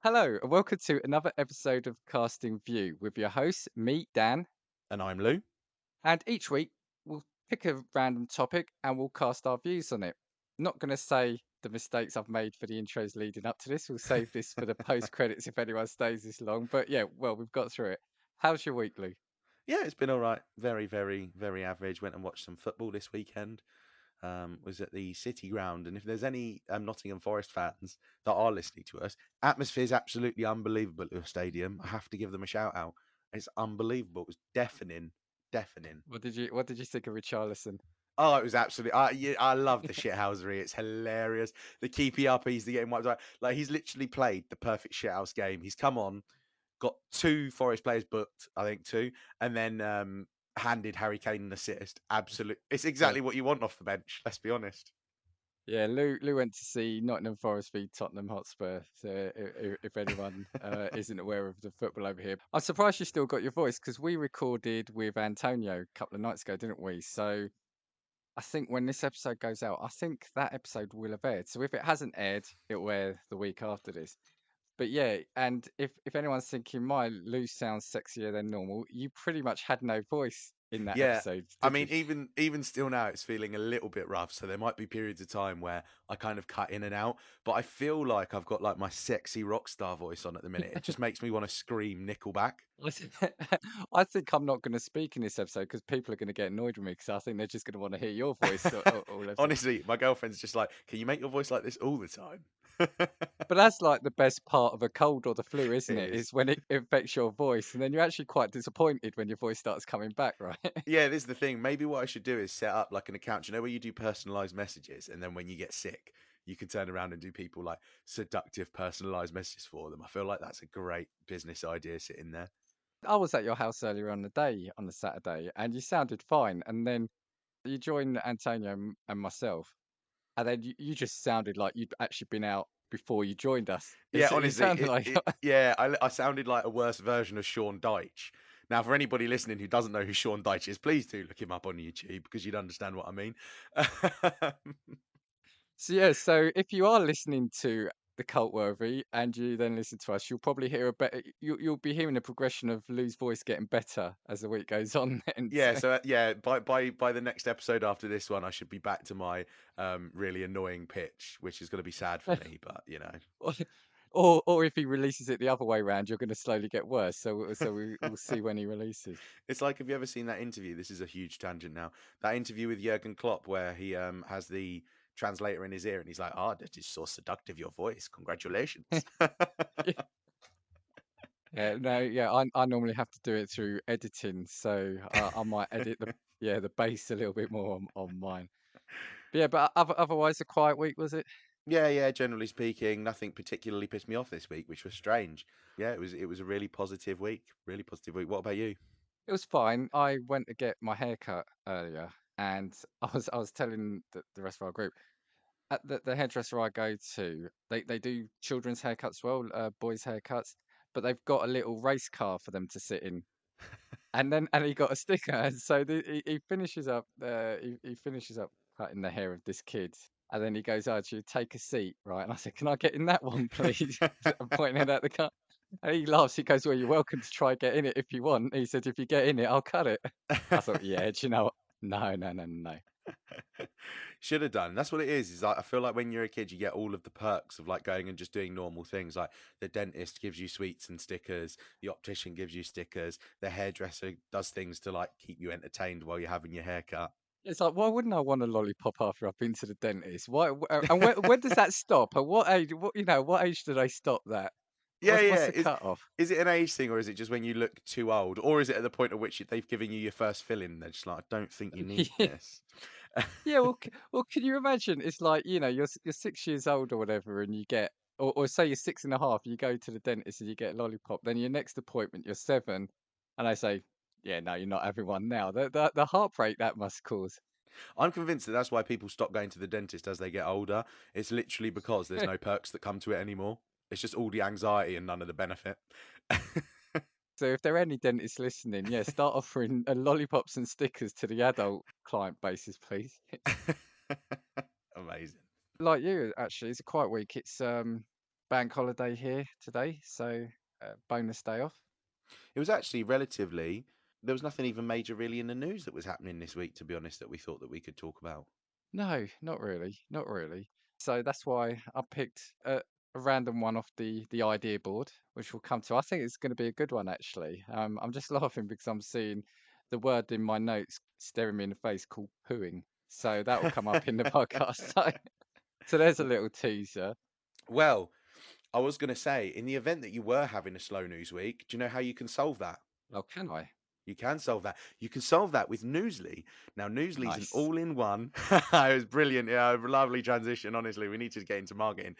Hello, and welcome to another episode of Casting View with your hosts, me, Dan, And I'm Lou. and each week we'll pick a random topic and we'll cast our views on it. Not going to say the mistakes I've made for the intros leading up to this. We'll save this for the post credits if anyone stays this long. But yeah, well, we've got through it. How's your week, Lou? Yeah, it's been all right. Very, very, very average. Went and watched some football this weekend. Was at the City Ground, and if there's any Nottingham Forest fans that are listening to us, atmosphere is absolutely unbelievable at the stadium. I have to give them a shout out. It's unbelievable. It was deafening, deafening. What did you think of Richarlison? Oh, it was absolutely. I love the shithousery. It's hilarious. The keepy up, he's the getting wiped out. Like he's literally played the perfect shithouse game. He's come on, got two Forest players booked, I think two, and then handed Harry Kane an assist. Absolute, it's Yeah. exactly what you want off the bench. Let's be honest. Yeah, Lou went to see Nottingham Forest v Tottenham Hotspur. So if anyone isn't aware of the football over here, I'm surprised you still got your voice because we recorded with Antonio a couple of nights ago, didn't we? So I think when this episode goes out, I think that episode will have aired. So if it hasn't aired, it'll air the week after this. But yeah, and if anyone's thinking my Lou sounds sexier than normal, you pretty much had no voice in that Yeah. episode, I did you? mean, even still now, it's feeling a little bit rough. So there might be periods of time where I kind of cut in and out, but I feel like I've got like my sexy rock star voice on at the minute. It just makes me want to scream Nickelback. I thi- I think I'm not going to speak in this episode because people are going to get annoyed with me because I think they're just going to want to hear your voice all episode. Honestly, my girlfriend's just like, "Can you make your voice like this all the time?" But that's like the best part of a cold or the flu, isn't It it? is. Is when it affects your voice, and then you're actually quite disappointed when your voice starts coming back, right? Yeah, this is the thing. Maybe what I should do is set up like an account. You know where you do personalized messages, and then when you get sick, you can turn around and do people like seductive personalized messages for them. I feel like that's a great business idea sitting there. I was at your house earlier on the day on the Saturday, and you sounded fine, and then you joined Antonio and myself, and then you just sounded like you'd actually been out before you joined us. Yeah, You honestly, sounded like yeah, I sounded like a worse version of Sean Dyche. Now, for anybody listening who doesn't know who Sean Dyche is, please do look him up on YouTube because you'd understand what I mean. So yeah, so if you are listening to the Cult Worthy and you then listen to us, you'll probably hear a better. You'll be hearing a progression of Lou's voice getting better as the week goes on. And Yeah, so yeah, by the next episode after this one, I should be back to my really annoying pitch, which is going to be sad for me, but you know. or, or if he releases it the other way round, you're going to slowly get worse. We'll see when he releases. It's like, have you ever seen that interview? This is a huge tangent now. That interview with Jurgen Klopp where he has the translator in his ear and he's like, "Ah, that is so seductive, your voice. Congratulations." Yeah, no, yeah, I normally have to do it through editing, so I might edit the bass a little bit more on mine. But yeah, but otherwise a quiet week was it? Yeah, yeah, generally speaking, nothing particularly pissed me off this week, which was strange. Yeah, it was a really positive week. Really positive week. What about you? It was fine. I went to get my hair cut earlier, and I was telling the rest of our group at the hairdresser I go to, they do children's haircuts as well, boys' haircuts, but they've got a little race car for them to sit in, and he got a sticker, and so he finishes up he finishes up cutting the hair of this kid, and then he goes, "Oh, do you take a seat, right?" And I said, "Can I get in that one, please?" I'm pointing it at the car. And he laughs. He goes, "Well, you're welcome to try get in it if you want." He said, "If you get in it, I'll cut it." I thought, "Yeah, do you know what? No, no, no, no, no." Should have done. That's what it is. Is like I feel like when you're a kid, you get all of the perks of like going and just doing normal things. Like the dentist gives you sweets and stickers, the optician gives you stickers, the hairdresser does things to like keep you entertained while you're having your hair cut. It's like, why wouldn't I want a lollipop after I've been to the dentist? Why? And when does that stop? At what age? What age do they stop that? Yeah, What's yeah. the cut off? Is it an age thing, or is it just when you look too old, or is it at the point at which they've given you your first fill-in? And they're just like, I don't think you need this. Yeah, well, can you imagine? It's like, you're 6 years old or whatever, and you get, or say you're 6.5, you go to the dentist and you get a lollipop. Then your next appointment, you're 7, and they say, yeah, no, you're not having one now. The heartbreak that must cause. I'm convinced that that's why people stop going to the dentist as they get older. It's literally because there's no perks that come to it anymore. It's just all the anxiety and none of the benefit. So if there are any dentists listening, yeah, start offering lollipops and stickers to the adult client bases, please. Amazing. Like you, actually, it's a quiet week. It's bank holiday here today, so bonus day off. It was actually relatively. There was nothing even major really in the news that was happening this week, to be honest, that we thought that we could talk about. No, not really, not really. So that's why I picked a random one off the idea board, which we'll come to. I think it's going to be a good one actually. I'm just laughing because I'm seeing the word in my notes staring me in the face called pooing. So that will come up in the podcast. So there's a W- little teaser. Well, I was going to say, in the event that you were having a slow news week, do you know how you can solve that? Oh, can I? You can solve that. You can solve that with Newsly. Now, Newsly is an Nice. all-in-one. It was brilliant. Yeah, lovely transition. Honestly, we need to get into marketing.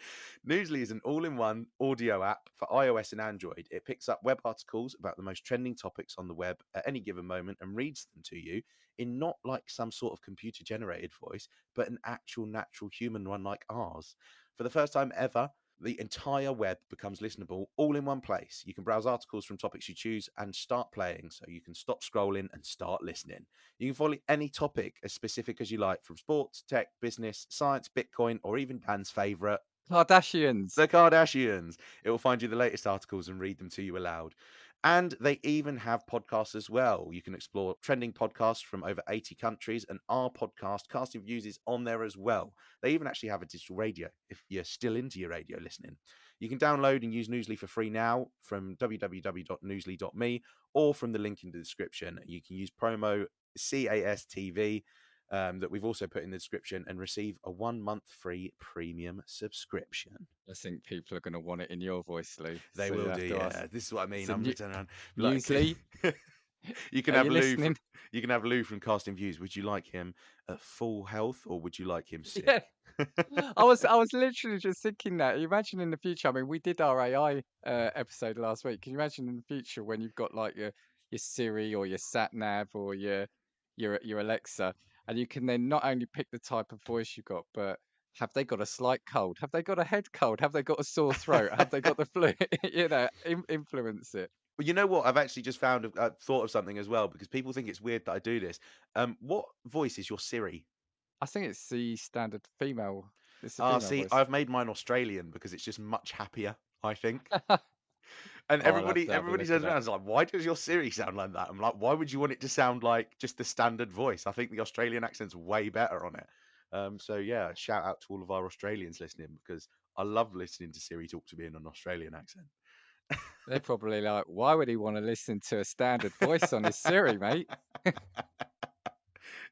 Newsly is an all-in-one audio app for iOS and Android. It picks up web articles about the most trending topics on the web at any given moment and reads them to you in not like some sort of computer-generated voice, but an actual natural human one like ours. For the first time ever, the entire web becomes listenable all in one place. You can browse articles from topics you choose and start playing, so you can stop scrolling and start listening. You can follow any topic as specific as you like, from sports, tech, business, science, Bitcoin, or even Dan's favorite, Kardashians. the Kardashians. It will find you the latest articles and read them to you aloud. And they even have podcasts as well. You can explore trending podcasts from over 80 countries, and our podcast, Casting Views, is on there as well. They even actually have a digital radio if you're still into your radio listening. You can download and use Newsly for free now from www.newsly.me or from the link in the description. You can use promo CASTV that we've also put in the description and receive a 1 month free premium subscription. I think people are going to want it in your voice, Lou. They So you will do, have to ask. yeah. This is what I mean. So I'm gonna turn around, be like, Newsly, you can are have you Lou. listening? You can have Lou from Casting Views. Would you like him at full health or would you like him sick? Yeah. I was literally just thinking that. Imagine in the future. I mean, we did our AI episode last week. Can you imagine in the future when you've got like your Siri or your sat nav or your Alexa, and you can then not only pick the type of voice you got, but have they got a slight cold? Have they got a head cold? Have they got a sore throat? Have they got the flu? Influence it. Well, you know what? I've actually just found, thought of something as well because people think it's weird that I do this. What voice is your Siri? I think it's the standard female. It's a Ah, female see, voice. I've made mine Australian because it's just much happier, I think. And Oh, I'll have to have a everybody look at turns around that. and is like, why does your Siri sound like that? I'm like, why would you want it to sound like just the standard voice? I think the Australian accent's way better on it. So yeah, shout out to all of our Australians listening because I love listening to Siri talk to me in an Australian accent. They're probably like, why would he want to listen to a standard voice on his Siri, mate?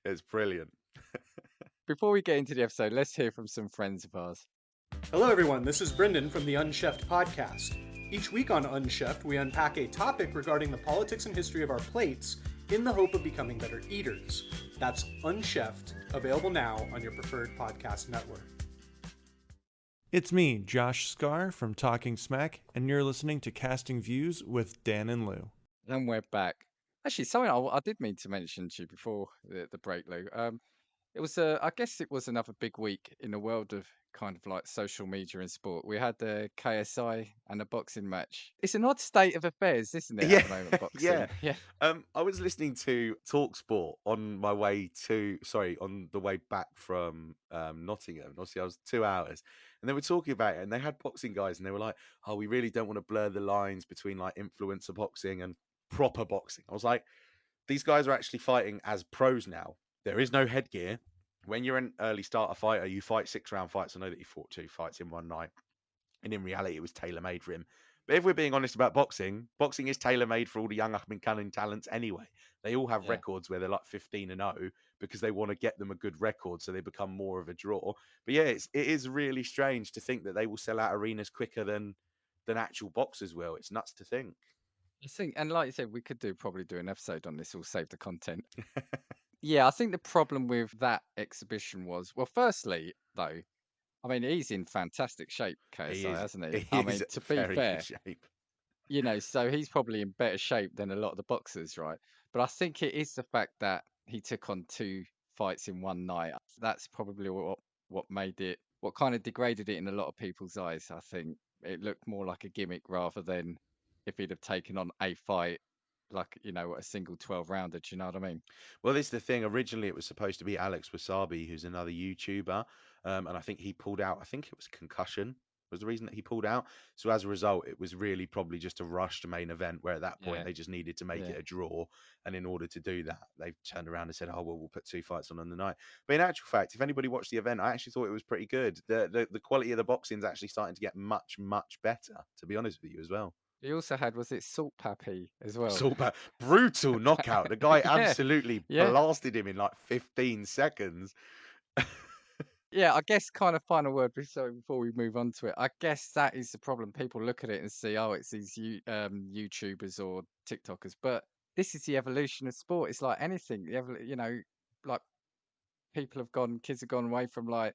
It's brilliant. Before we get into the episode, let's hear from some friends of ours. Hello, everyone. This is Brendan from the Unchefed podcast. Each week on Unchefed, we unpack a topic regarding the politics and history of our plates in the hope of becoming better eaters. That's Unchefed, available now on your preferred podcast network. It's me, Josh Scar from Talking Smack, and you're listening to Casting Views with Dan and Lou. And we're back. Actually, something I did mean to mention to you before the break, Lou. It was I guess it was another big week in the world of kind of like social media and sport. We had the KSI and a boxing match. It's an odd state of affairs, isn't it, at Yeah, the moment, yeah. boxing? Yeah. I was listening to Talk Sport on my way to, sorry, on the way back from Nottingham. Obviously, I was 2 hours, and they were talking about it, and they had boxing guys, and they were like, "Oh, we really don't want to blur the lines between like influencer boxing and proper boxing." I was like, "These guys are actually fighting as pros now. There is no headgear. When you're an early starter fighter, you fight 6 round fights. I know that he fought 2 fights in one night." And in reality, it was tailor made for him. But if we're being honest about boxing, boxing is tailor made for all the young up and coming talents anyway. They all have Yeah. records where they're like 15-0 because they want to get them a good record so they become more of a draw. But yeah, it is really strange to think that they will sell out arenas quicker than actual boxers will. It's nuts to think. I think, and like you said, we could probably do an episode on this. We'll save the content. Yeah, I think the problem with that exhibition was, well, firstly, though, I mean, he's in fantastic shape, He KSI, is hasn't he? he I is mean, to be very good fair, shape. so he's probably in better shape than a lot of the boxers, right? But I think it is the fact that he took on two fights in one night. That's probably what made it, what kind of degraded it in a lot of people's eyes. I think it looked more like a gimmick rather than if he'd have taken on a fight like, a single 12 rounder. Do you know what I mean? Well, this is the thing. Originally, it was supposed to be Alex Wasabi, who's another YouTuber, and I think he pulled out. I think it was concussion. was the reason that he pulled out. So as a result, it was really probably just a rushed main event where at that point Yeah, they just needed to make yeah. it a draw. And in order to do that, they turned around and said, "Oh well, we'll put 2 fights on the night." But in actual fact, if anybody watched the event, I actually thought it was pretty good. The quality of the boxing is actually starting to get much better. To be honest with you, as well. He also had, was it Salt Pappy as well? So bad, brutal knockout. The guy Yeah, absolutely yeah. blasted him in like 15 seconds. Yeah, I guess kind of final word before we move on to it. I guess that is the problem. People look at it and see, oh, it's these YouTubers or TikTokers, but this is the evolution of sport. It's like anything. Like kids have gone away from like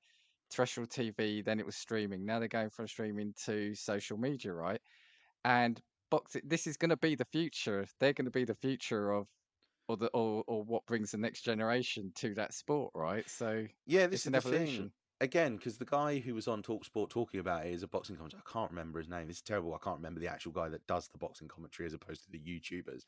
terrestrial TV, then it was streaming. Now they're going from streaming to social media, right? And boxing, this is going to be the future. They're going to be the future of, or what brings the next generation to that sport, right? So Yeah, this it's is an the thing. evolution. Again, because the guy who was on Talksport talking about it is a boxing commentator. I can't remember his name. This is terrible. I can't remember the actual guy that does the boxing commentary as opposed to the YouTubers.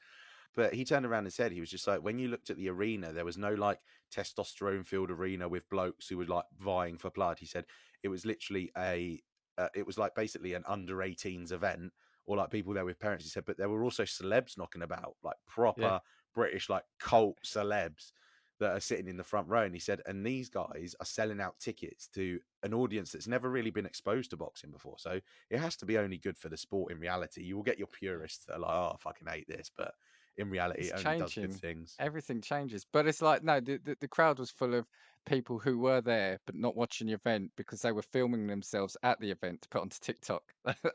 But he turned around and said, he was just like, when you looked at the arena, there was no like testosterone filled arena with blokes who were like vying for blood. He said it was literally it was like basically an under 18s event, or like people there with parents. He said, but there were also celebs knocking about, like Yeah. proper British, like cult celebs that are sitting in the front row. And he said, and these guys are selling out tickets to an audience that's never really been exposed to boxing before. So it has to be only good for the sport in reality. You will get your purists that are like, oh, I fucking hate this. But in reality, It's it only does good changing. things. Everything changes. But it's like, no, the crowd was full of people who were there but not watching the event because they were filming themselves at the event to put onto TikTok.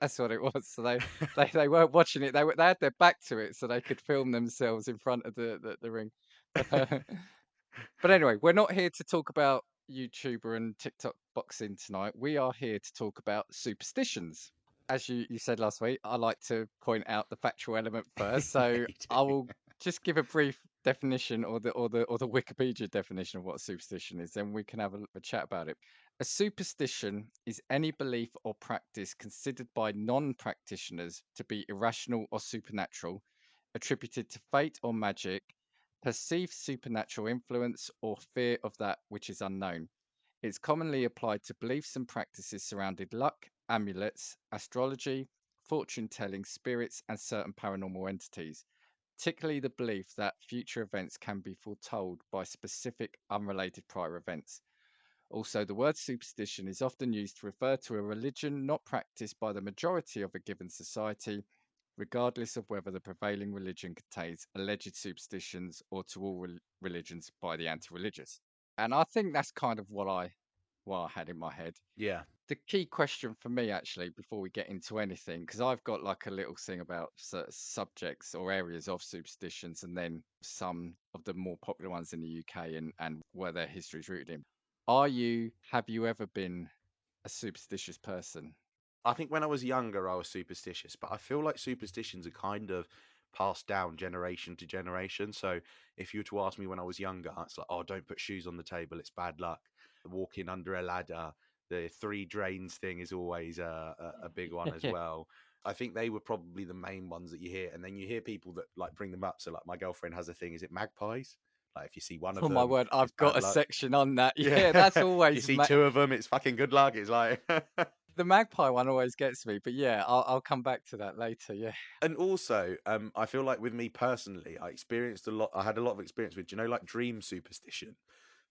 That's what it was. So they weren't watching it. They had their back to it so they could film themselves in front of the ring. But anyway, we're not here to talk about YouTuber and TikTok boxing tonight. We are here to talk about superstitions. As you said last week, I like to point out the factual element first. Yeah, So you I do. will just give a brief definition or the Wikipedia definition of what a superstition is, then we can have a chat about it. A superstition is any belief or practice considered by non-practitioners to be irrational or supernatural, attributed to fate or magic, perceived supernatural influence, or fear of that which is unknown. It's commonly applied to beliefs and practices surrounding luck, amulets, astrology, fortune telling, spirits, and certain paranormal entities, particularly the belief that future events can be foretold by specific unrelated prior events. Also, the word superstition is often used to refer to a religion not practiced by the majority of a given society, regardless of whether the prevailing religion contains alleged superstitions or to all religions by the anti religious. And I think that's kind of what I had in my head. Yeah. The key question for me, actually, before we get into anything, because I've got like a little thing about subjects or areas of superstitions, and then some of the more popular ones in the UK and where their history is rooted in. Have you ever been a superstitious person? I think when I was younger, I was superstitious, but I feel like superstitions are kind of passed down generation to generation. So if you were to ask me when I was younger, it's like, oh, don't put shoes on the table, it's bad luck. Walking under a ladder, the three drains thing is always a big one as Yeah. well. I think they were probably the main ones that you hear. And then you hear people that like bring them up. So like my girlfriend has a thing, is it magpies? Like if you see one of Oh my them, word, it's I've got bad a luck. section on that. Yeah. Yeah, that's If you always see two of them, it's fucking good luck. It's like the magpie one always gets me. But yeah, I'll come back to that later. Yeah. and also, I feel like with me personally, I experienced a lot. I had a lot of experience with, like dream superstition.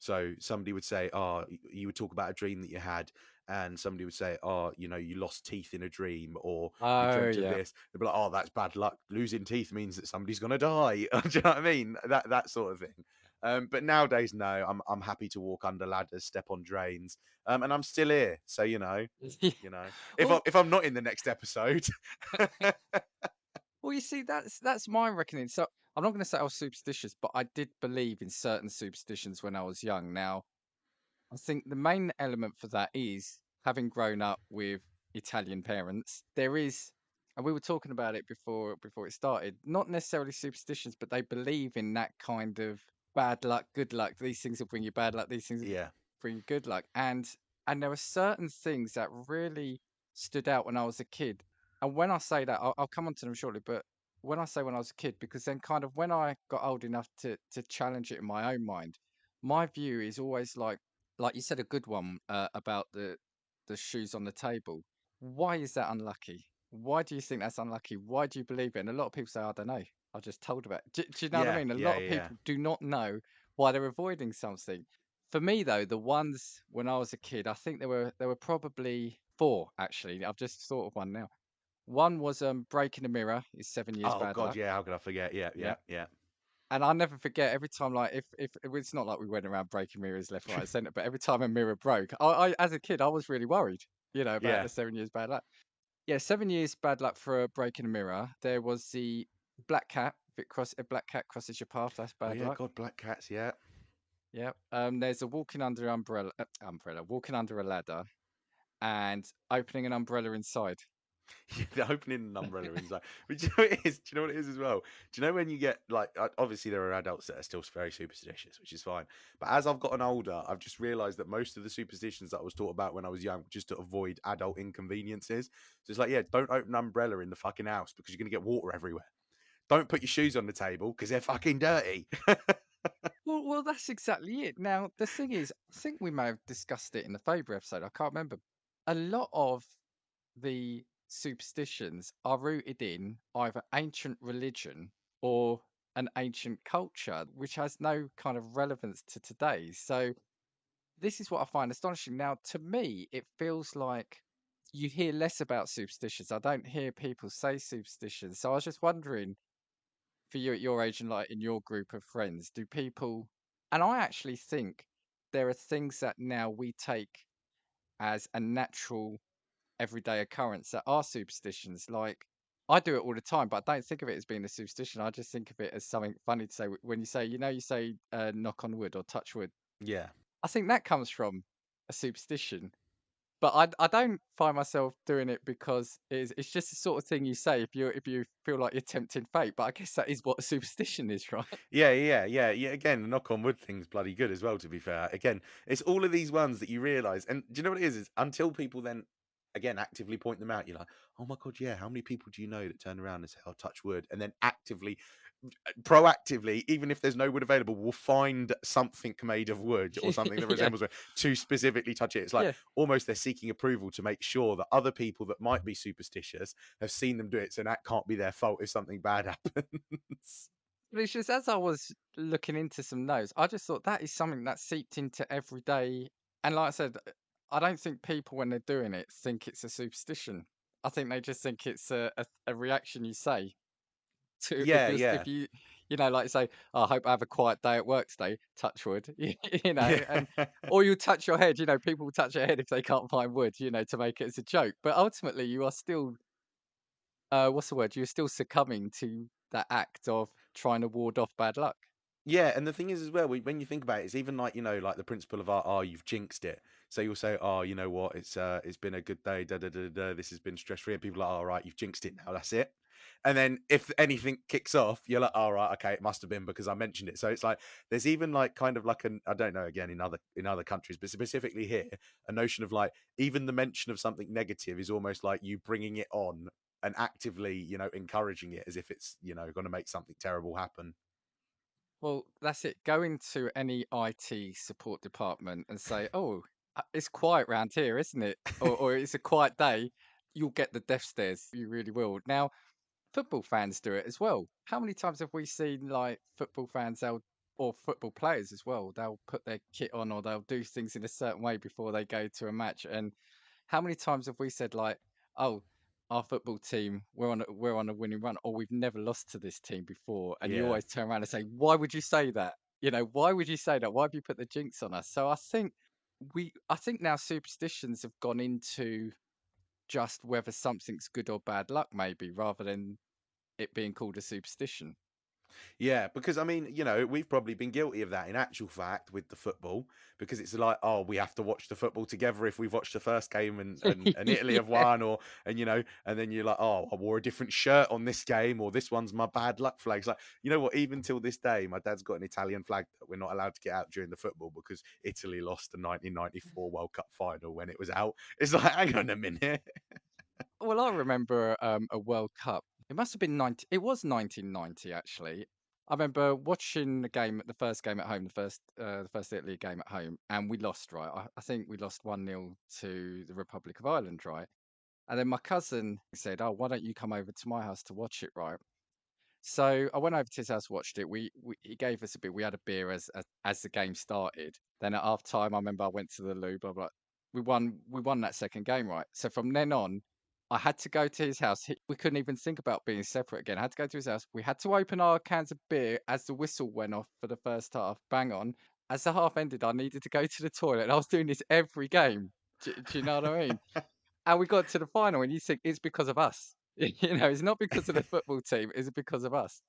So somebody would say, "Oh, you would talk about a dream that you had," and somebody would say, "Oh, you lost teeth in a dream, or you Oh dreamt of yeah. this." They'd be like, "Oh, that's bad luck. Losing teeth means that somebody's gonna die." Do you know what I mean? That sort of thing. But nowadays, no, I'm happy to walk under ladders, step on drains, and I'm still here. So you know, Well, if I'm not in the next episode. well, you see, that's my reckoning. So I'm not going to say I was superstitious, but I did believe in certain superstitions when I was young. Now, I think the main element for that is having grown up with Italian parents. There is, and we were talking about it before it started. Not necessarily superstitions, but they believe in that kind of bad luck, good luck. These things will bring you bad luck. These things will Yeah. bring you good luck. And there were certain things that really stood out when I was a kid. And when I say that, I'll come on to them shortly. But when I say when I was a kid, because then kind of when I got old enough to challenge it in my own mind, my view is always like you said, a good one about the shoes on the table. Why is that unlucky? Why do you think that's unlucky? Why do you believe it? And a lot of people say, I don't know. I just told about it. Do you know what I Yeah, mean? A yeah, lot of yeah, yeah. people do not know why they're avoiding something. For me, though, the ones when I was a kid, I think there were probably four actually. I've just thought of one now. One was breaking a mirror is 7 years Oh bad God, luck. yeah. How could I forget? Yeah, Yeah. yeah, yeah. And I'll never forget every time, like, if it's not like we went around breaking mirrors left, right, and centre, but every time a mirror broke, as a kid, I was really worried, about Yeah. the 7 years bad luck. Yeah, 7 years bad luck for breaking a mirror. There was the black cat. If a black cat crosses your path, that's Oh bad yeah, luck. God, black cats. Yeah. Yeah. There's a walking under walking under a ladder, and opening an umbrella inside. The opening an umbrella inside. But do you know what it is? Do you know what it is as well? Do you know when you get like obviously there are adults that are still very superstitious, which is fine. But as I've gotten older, I've just realised that most of the superstitions that I was taught about when I was young were just to avoid adult inconveniences. So it's like, yeah, don't open an umbrella in the fucking house because you're gonna get water everywhere. Don't put your shoes on the table because they're fucking dirty. Well, that's exactly it. Now, the thing is, I think we may have discussed it in the Faber episode. I can't remember. A lot of the superstitions are rooted in either ancient religion or an ancient culture, which has no kind of relevance to today. So, this is what I find astonishing. Now, to me, it feels like you hear less about superstitions. I don't hear people say superstitions. So, I was just wondering for you at your age and like in your group of friends, do people, and I actually think there are things that now we take as a natural everyday occurrence that are superstitions. Like I do it all the time, but I don't think of it as being a superstition. I just think of it as something funny to say when you say, you say knock on wood or touch wood. Yeah. I think that comes from a superstition. But I don't find myself doing it because it's just the sort of thing you say if you feel like you're tempting fate. But I guess that is what a superstition is, right? Yeah, yeah, yeah, yeah. Again, the knock on wood thing's bloody good as well, to be fair. Again, it's all of these ones that you realise. And do you know what it is? Is until people then, again, actively point them out, you're like, oh my God, yeah, how many people do you know that turn around and say, I'll touch wood? And then actively, proactively, even if there's no wood available, will find something made of wood or something that Yeah, resembles wood to specifically touch it. It's like yeah. almost they're seeking approval to make sure that other people that might be superstitious have seen them do it. So that can't be their fault if something bad happens. But it's just as I was looking into some notes, I just thought that is something that seeped into everyday. And like I said, I don't think people when they're doing it think it's a superstition. I think they just think it's a reaction you say to Yeah, yeah. if you like you say, "Oh, I hope I have a quiet day at work today, touch wood," Yeah. and or you touch your head, people will touch their head if they can't find wood, to make it as a joke. But ultimately you are still what's the word? You're still succumbing to that act of trying to ward off bad luck. Yeah, and the thing is as well, when you think about it, it's even like, like the principle of art, oh, you've jinxed it. So you'll say, oh, you know what, it's been a good day, da da da da. This has been stress free, and people are like, all right, you've jinxed it now, that's it. And then if anything kicks off, you're like, all right, okay, it must have been because I mentioned it. So it's like there's even like kind of like an I don't know again in other countries, but specifically here, a notion of like even the mention of something negative is almost like you bringing it on and actively, encouraging it as if it's going to make something terrible happen. Well, that's it. Go into any IT support department and say, "Oh, it's quiet round here, isn't it?" Or "It's a quiet day." You'll get the death stares. You really will. Now, football fans do it as well. How many times have we seen like football fans, or football players as well? They'll put their kit on or they'll do things in a certain way before they go to a match. And how many times have we said like, "Oh, our football team, we're on a winning run," or "We've never lost to this team before," and you Yeah. always turn around and say, "Why would you say that? Why would you say that? Why have you put the jinx on us?" So I think now superstitions have gone into just whether something's good or bad luck, maybe, rather than it being called a superstition. Yeah, because I mean, we've probably been guilty of that in actual fact with the football, because it's like, oh, we have to watch the football together if we've watched the first game and Italy have Yeah. won, or and then you're like, oh, I wore a different shirt on this game, or this one's my bad luck flag. It's like, you know what? Even till this day, my dad's got an Italian flag that we're not allowed to get out during the football because Italy lost the 1994 World Cup final when it was out. It's like, hang on a minute. Well, I remember a World Cup. It must have been 90. It was 1990, actually. I remember watching the first game at home, the first Italy game at home, and we lost. Right, I think we lost 1-0 to the Republic of Ireland. Right, And then my cousin said, "Oh, why don't you come over to my house to watch it, right?" So I went over to his house, watched it. We he gave us a bit. We had a beer as the game started. Then at half time, I remember I went to the loo. Blah blah. We won that second game, right? So from then on, I had to go to his house. We couldn't even think about being separate again. I had to go to his house. We had to open our cans of beer as the whistle went off for the first half. Bang on. As the half ended, I needed to go to the toilet. And I was doing this every game. Do you know what I mean? And we got to the final, and you think it's because of us. It's not because of the football team, it's because of us.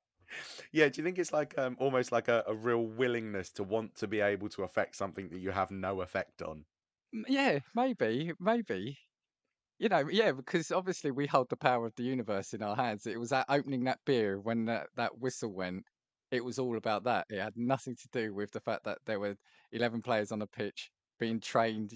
Yeah, do you think it's like almost like a real willingness to want to be able to affect something that you have no effect on? Yeah, maybe. Yeah, because obviously we hold the power of the universe in our hands. It was that opening that beer when that whistle went. It was all about that. It had nothing to do with the fact that there were 11 players on the pitch being trained.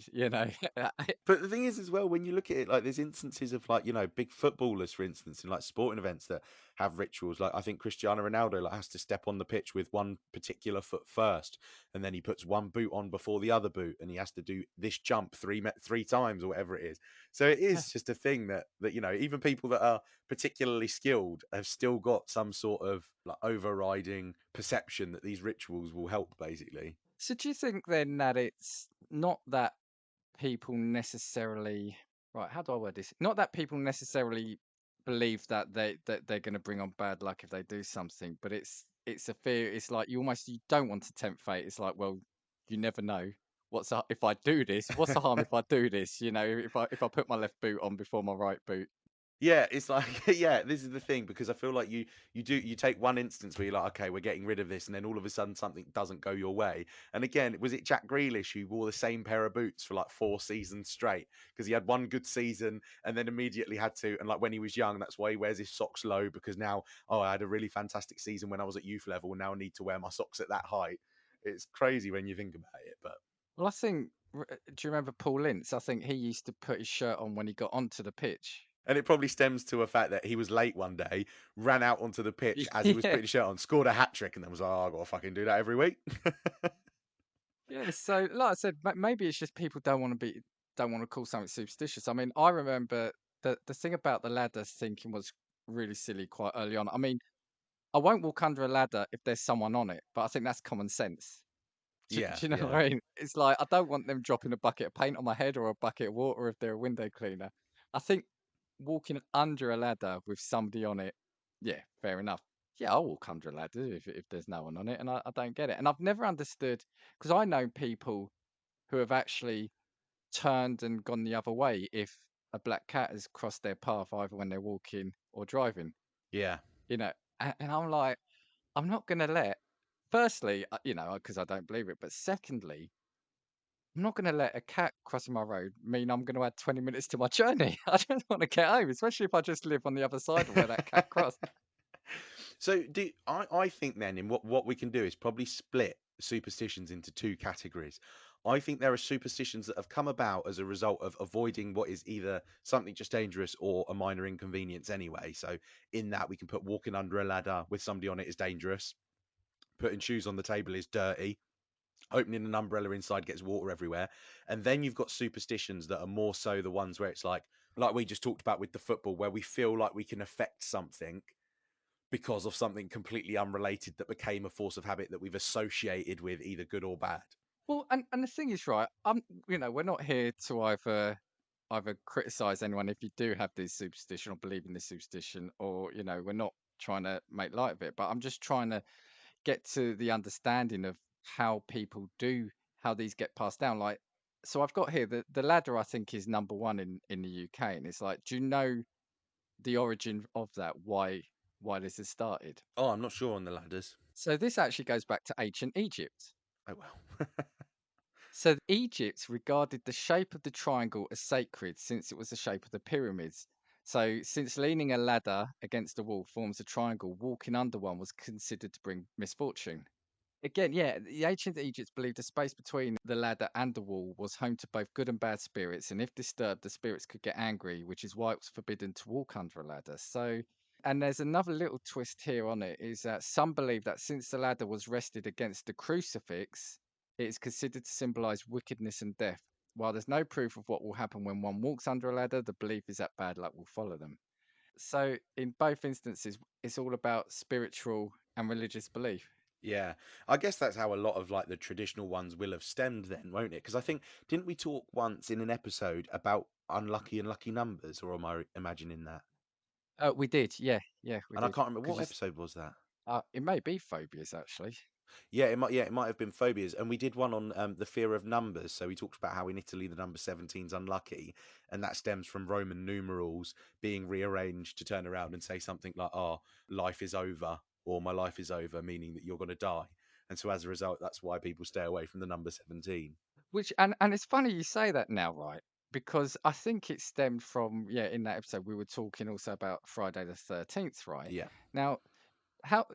But the thing is, as well, when you look at it, like there's instances of like big footballers, for instance, in like sporting events that have rituals. Like I think Cristiano Ronaldo like has to step on the pitch with one particular foot first, and then he puts one boot on before the other boot, and he has to do this jump three times or whatever it is. So it is just a thing that even people that are particularly skilled have still got some sort of like overriding perception that these rituals will help, basically. So do you think then that it's not that people necessarily right, how do I word this? Not that people necessarily believe that they're going to bring on bad luck if they do something, but it's a fear. It's like you don't want to tempt fate. It's like, well, you never know. If I do this? What's the harm if I do this? If I put my left boot on before my right boot. Yeah, it's like yeah, this is the thing because I feel like you take one instance where you're like, okay, we're getting rid of this, and then all of a sudden something doesn't go your way. And again, was it Jack Grealish who wore the same pair of boots for like 4 seasons straight because he had one good season and then immediately had to, and like when he was young, that's why he wears his socks low because now, oh, I had a really fantastic season when I was at youth level, and now I need to wear my socks at that height. It's crazy when you think about it, but Well, I think. Do you remember Paul Ince? I think he used to put his shirt on when he got onto the pitch. and it probably stems to a fact that he was late one day, ran out onto the pitch as he was Yeah. putting his shirt on, scored a hat trick, and then was like, oh, I gotta fucking do that every week. Yeah, so like I said, maybe it's just people don't want to call something superstitious. I mean, I remember the thing about the ladder thinking was really silly quite early on. I mean, I won't walk under a ladder if there's someone on it, but I think that's common sense. Do Yeah, you know what yeah. I mean? It's like I don't want them dropping a bucket of paint on my head or a bucket of water if they're a window cleaner. I think walking under a ladder with somebody on it, yeah, fair enough. Yeah, I'll walk under a ladder if there's no one on it, and I don't get it. And I've never understood because I know people who have actually turned and gone the other way if a black cat has crossed their path either when they're walking or driving, Yeah. you know. And I'm like, I'm not going to let, firstly, because I don't believe it, but secondly, I'm not going to let a cat crossing my road mean I'm going to add 20 minutes to my journey. I just want to get home, especially if I just live on the other side of where that cat crossed. So I think then in what we can do is probably split superstitions into two categories. I think there are superstitions that have come about as a result of avoiding what is either something just dangerous or a minor inconvenience anyway. So in that we can put walking under a ladder with somebody on it is dangerous, putting shoes on the table is dirty, opening an umbrella inside gets water everywhere. And then you've got superstitions that are more so the ones where it's like we just talked about with the football, where we feel like we can affect something because of something completely unrelated that became a force of habit that we've associated with either good or bad. Well, and the thing is, right, we're not here to either criticize anyone if you do have this superstition or believe in this superstition, or we're not trying to make light of it, but I'm just trying to get to the understanding of how people do how these get passed down. Like, so I've got here the ladder. I think is number one in the UK, and it's like, do you know the origin of that? Why this has started? Oh, I'm not sure on the ladders. So this actually goes back to ancient Egypt. Oh well. So Egypt regarded the shape of the triangle as sacred since it was the shape of the pyramids. So since leaning a ladder against a wall forms a triangle, walking under one was considered to bring misfortune. Again, yeah, the ancient Egypts believed the space between the ladder and the wall was home to both good and bad spirits, and if disturbed, the spirits could get angry, which is why it was forbidden to walk under a ladder. So, and there's another little twist here on it is that some believe that since the ladder was rested against the crucifix, it is considered to symbolize wickedness and death. while there's no proof of what will happen when one walks under a ladder, the belief is that bad luck will follow them. So in both instances, it's all about spiritual and religious belief. Yeah, I guess that's how a lot of like the traditional ones will have stemmed then, won't it? Because I think didn't we talk once in an episode about unlucky and lucky numbers, or am I imagining that? We did, yeah, we And I did. can't remember Because what episode was that. it may be phobias actually. Yeah, it might. Yeah, it might have been phobias, and we did one on the fear of numbers. So we talked about how in Italy the number 17 is unlucky, and that stems from Roman numerals being rearranged to turn around and say something like, "Oh, life is over," or "My life is over," meaning that you're going to die. And so as a result, that's why people stay away from the number 17. Which and it's funny you say that now, right? Because I think it stemmed from, yeah, in that episode we were talking also about Friday the 13th, right? Yeah. Now, how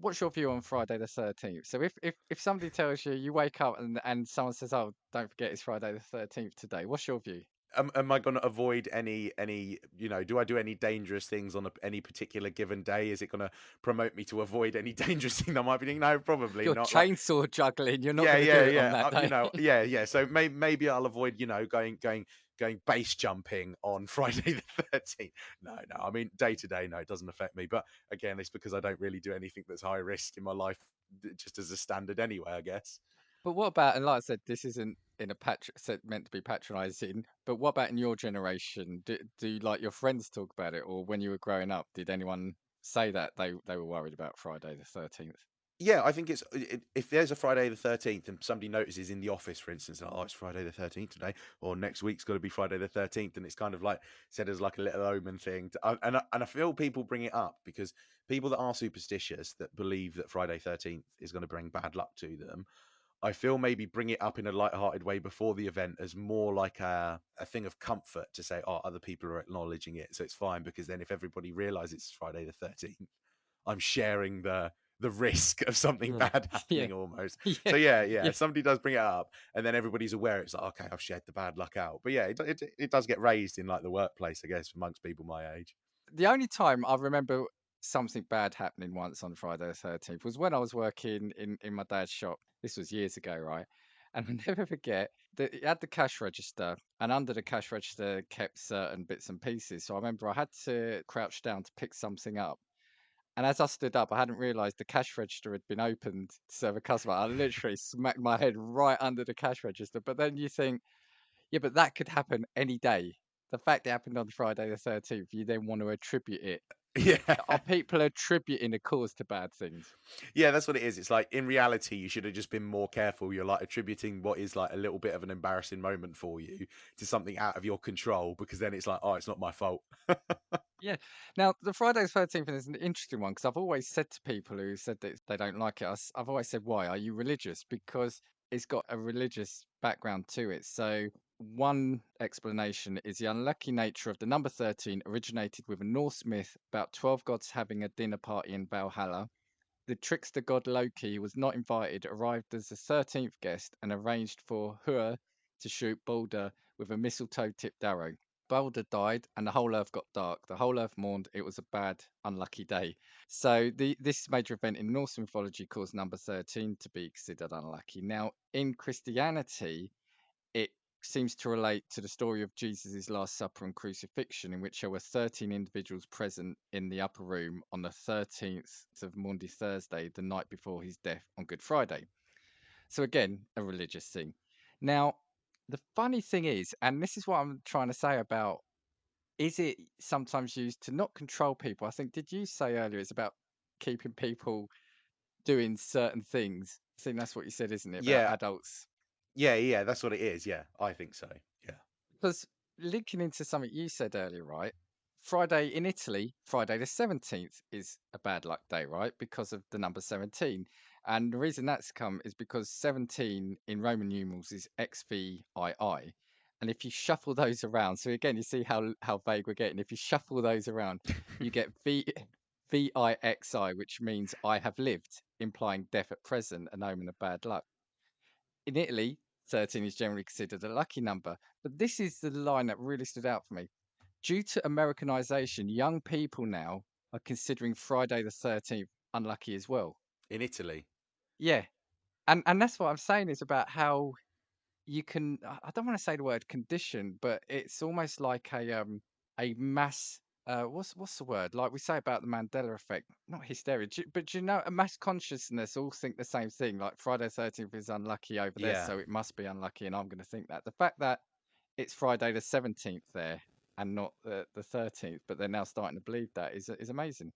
what's your view on Friday the 13th? So if somebody tells you you wake up and someone says, "Oh, don't forget it's Friday the 13th today," what's your view? Am I going to avoid any do I do any dangerous things on any particular given day? Is it going to promote me to avoid any dangerous thing that might be doing? No, probably You're not. Like, chainsaw juggling, you're not yeah, going to do yeah, it on yeah. that day. Yeah. So maybe I'll avoid going base jumping on Friday the 13th. No. I mean, day to day, no, it doesn't affect me. But again, it's because I don't really do anything that's high risk in my life, just as a standard anyway, I guess. But what about, and like I said, this isn't in a said meant to be patronizing, but what about in your generation? Do you, like your friends talk about it, or when you were growing up, did anyone say that they were worried about Friday the 13th? Yeah, I think if there's a Friday the 13th and somebody notices in the office, for instance, oh, it's Friday the 13th today, or next week's got to be Friday the 13th, and it's kind of like said as like a little omen thing. And I feel people bring it up because people that are superstitious, that believe that Friday 13th is going to bring bad luck to them, I feel maybe bring it up in a light-hearted way before the event as more like a thing of comfort to say, oh, other people are acknowledging it, so it's fine, because then if everybody realizes it's Friday the 13th, I'm sharing the risk of something Yeah, bad yeah, happening almost. yeah, So yeah, yeah. if somebody does bring it up and then everybody's aware, it's like, okay, I've shared the bad luck out. But yeah, it does get raised in like the workplace, I guess, amongst people my age. The only time I remember something bad happening once on Friday the 13th was when I was working in my dad's shop. This was years ago, right? And I'll never forget that it had the cash register, and under the cash register kept certain bits and pieces. So I remember I had to crouch down to pick something up. And as I stood up, I hadn't realised the cash register had been opened to serve a customer. I literally smacked my head right under the cash register. But then you think, yeah, but that could happen any day. The fact it happened on Friday the 13th, you then want to attribute it. Yeah. Are people attributing a cause to bad things? Yeah, that's what it is. It's like in reality, you should have just been more careful. You're like attributing what is like a little bit of an embarrassing moment for you to something out of your control, because then it's like, oh, it's not my fault. Yeah. Now, the Friday the 13th is an interesting one because I've always said to people who said that they don't like it, I've always said, why? Are you religious? Because it's got a religious background to it. So, one explanation is the unlucky nature of the number 13 originated with a Norse myth about 12 gods having a dinner party in Valhalla. The trickster god Loki was not invited, arrived as the 13th guest, and arranged for Hur to shoot Balder with a mistletoe tipped arrow. Balder died, and the whole earth got dark. The whole earth mourned. It was a bad, unlucky day. So this major event in Norse mythology caused number 13 to be considered unlucky. Now, in Christianity, it seems to relate to the story of Jesus' Last Supper and crucifixion, in which there were 13 individuals present in the upper room on the 13th of Maundy Thursday, the night before his death on Good Friday. So, again, a religious thing. Now, the funny thing is, and this is what I'm trying to say about, is it sometimes used to not control people? I think, did you say earlier it's about keeping people doing certain things? I think that's what you said, isn't it? About Yeah, adults. yeah, that's what it is. Yeah, I think so. Yeah. Because linking into something you said earlier, right? Friday in Italy, Friday the 17th is a bad luck day, right? Because of the number 17. And the reason that's come is because 17 in Roman numerals is XVII. And if you shuffle those around, so again, you see how vague we're getting. If you shuffle those around, you get VIXI, which means I have lived, implying death at present, an omen of bad luck. In Italy, 13 is generally considered a lucky number, but this is the line that really stood out for me. Due to Americanization, young people now are considering Friday the 13th unlucky as well. In Italy. Yeah. And that's what I'm saying is about how you can, I don't want to say the word condition, but it's almost like a mass what's the word, like we say about the Mandela effect, not hysteria, but do you know, a mass consciousness all think the same thing, like Friday the 13th is unlucky over there, Yeah. so it must be unlucky, and I'm going to think that the fact that it's Friday the 17th there and not the 13th, but they're now starting to believe that is amazing.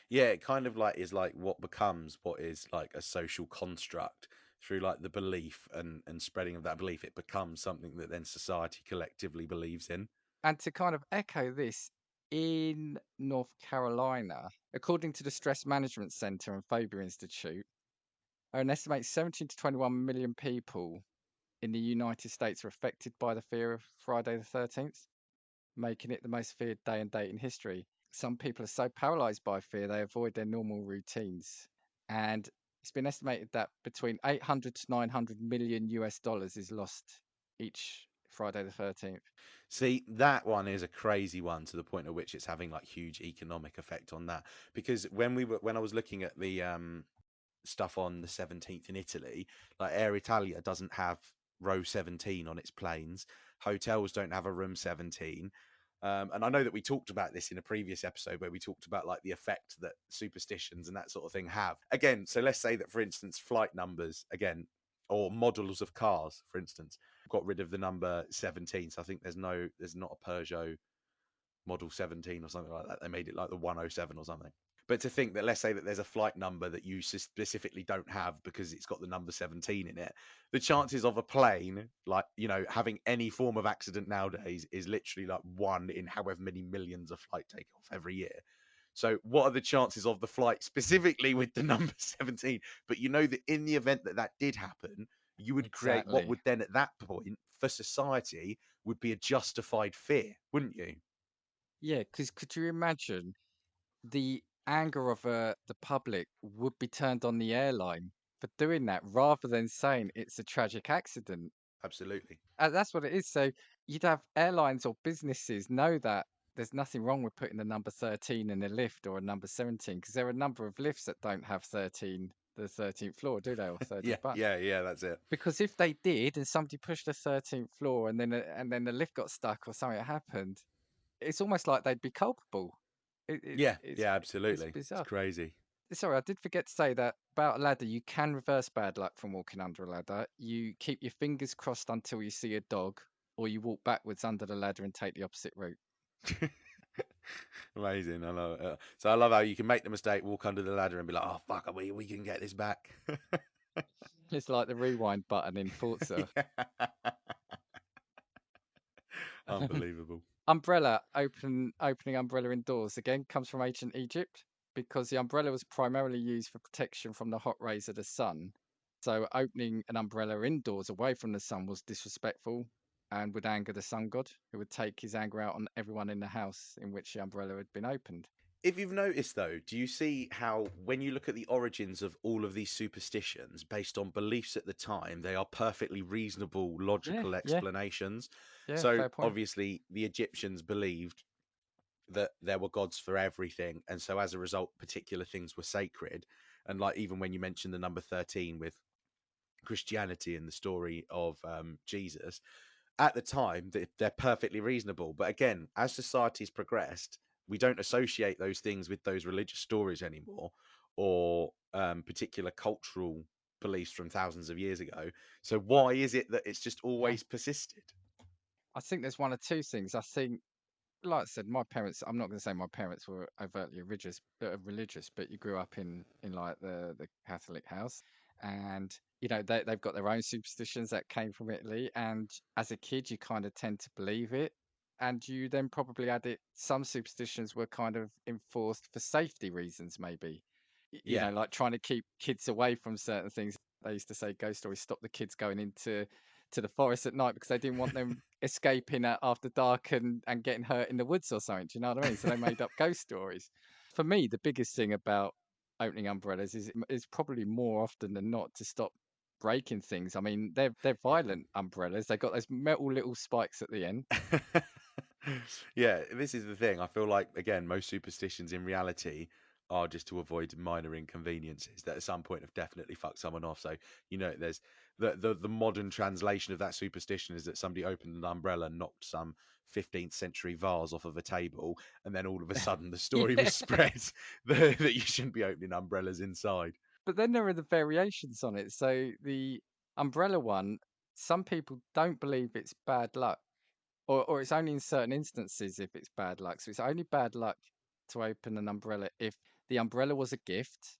Yeah, it kind of like is like what becomes what is like a social construct through like the belief and spreading of that belief. It becomes something that then society collectively believes in. And to kind of echo this, in North Carolina, according to the Stress Management Center and Phobia Institute, an estimated 17 to 21 million people in the United States are affected by the fear of Friday the 13th, making it the most feared day and date in history. Some people are so paralyzed by fear they avoid their normal routines. And it's been estimated that between 800 to 900 million US dollars is lost each Friday the 13th. See, that one is a crazy one to the point at which it's having like huge economic effect on that. Because when I was looking at the stuff on the 17th in Italy, like Air Italia doesn't have row 17 on its planes. Hotels don't have a room 17. And I know that we talked about this in a previous episode where we talked about like the effect that superstitions and that sort of thing have. Again, so let's say that, for instance, flight numbers, again, or models of cars, for instance, got rid of the number 17. So I think there's not a Peugeot model 17 or something like that. They made it like the 107 or something. But to think that, let's say that there's a flight number that you specifically don't have because it's got the number 17 in it, the chances of a plane, like, you know, having any form of accident nowadays is literally like one in however many millions of flight take off every year. So, what are the chances of the flight specifically with the number 17? But you know that in the event that that did happen, you would create what Exactly. would then at that point for society would be a justified fear, wouldn't you? Yeah, because could you imagine the anger of the public would be turned on the airline for doing that rather than saying it's a tragic accident? Absolutely. That's what it is. So you'd have airlines or businesses know that there's nothing wrong with putting the number 13 in a lift or a number 17 because there are a number of lifts that don't have 13, the 13th floor, do they, or Yeah, 13th button? yeah, that's it. Because if they did and somebody pushed the 13th floor and then the lift got stuck or something happened, it's almost like they'd be culpable. It, it, Yeah, it's yeah, it's absolutely. It's bizarre. crazy. Sorry, I did forget to say that about a ladder. You can reverse bad luck from walking under a ladder. You keep your fingers crossed until you see a dog, or you walk backwards under the ladder and take the opposite route. Amazing. I love it. So I love how you can make the mistake, walk under the ladder, and be like, "Oh fuck, we can get this back." It's like the rewind button in Forza. Yeah. Unbelievable. Umbrella, opening umbrella indoors again comes from ancient Egypt because the umbrella was primarily used for protection from the hot rays of the sun. So opening an umbrella indoors away from the sun was disrespectful and would anger the sun god, who would take his anger out on everyone in the house in which the umbrella had been opened. If you've noticed, though, do you see how when you look at the origins of all of these superstitions based on beliefs at the time, they are perfectly reasonable, Yeah, logical yeah, explanations? yeah, So fair point. obviously, the Egyptians believed that there were gods for everything, and so as a result, particular things were sacred. And like even when you mentioned the number 13 with Christianity and the story of Jesus, at the time they're perfectly reasonable. But again, as society's progressed, we don't associate those things with those religious stories anymore, or particular cultural beliefs from thousands of years ago. So why is it that it's just Yeah. always persisted? I think there's one or two things. I think like I said, my parents, I'm not going to say my parents were overtly religious, but you grew up in like the Catholic house, and they've got their own superstitions that came from Italy, and as a kid you kind of tend to believe it, and you then probably add it. Some superstitions were kind of enforced for safety reasons, maybe, Yeah. like trying to keep kids away from certain things. They used to say ghost stories stop the kids going into to the forest at night because they didn't want them escaping after dark and getting hurt in the woods or something. Do you know what I mean? So they made up ghost stories. For me, the biggest thing about opening umbrellas is probably more often than not to stop breaking things. I mean, they're violent umbrellas. They've got those metal little spikes at the end. Yeah, this is the thing. I feel like again, most superstitions in reality are just to avoid minor inconveniences that at some point have definitely fucked someone off. So, you know, there's the modern translation of that superstition is that somebody opened an umbrella, knocked some 15th century vase off of a table, and then all of a sudden the story Yeah. was spread that you shouldn't be opening umbrellas inside. But then there are the variations on it. So the umbrella one, some people don't believe it's bad luck, or it's only in certain instances if it's bad luck. So it's only bad luck to open an umbrella if the umbrella was a gift,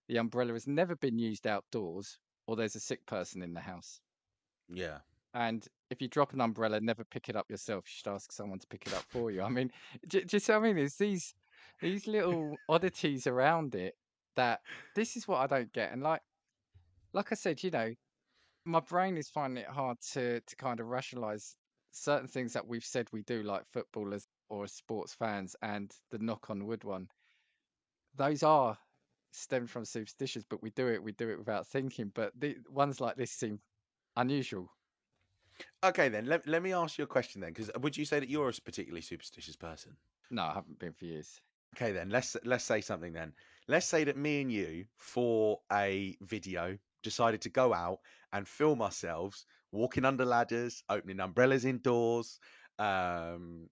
the umbrella has never been used outdoors, or there's a sick person in the house. Yeah. And if you drop an umbrella, never pick it up yourself. You should ask someone to pick it up for you. I mean, just I mean, it's these little oddities around it that this is what I don't get. And like I said, my brain is finding it hard to kind of rationalize certain things that we've said we do, like footballers or as sports fans, and the knock on wood one. Those are stemmed from superstitions, but we do it without thinking. But the ones like this seem unusual. Okay, then let me ask you a question then, because would you say that you're a particularly superstitious person? No, I haven't been for years. Okay, then let's say something then. Let's say that me and you, for a video, decided to go out and film ourselves walking under ladders, opening umbrellas indoors. Um,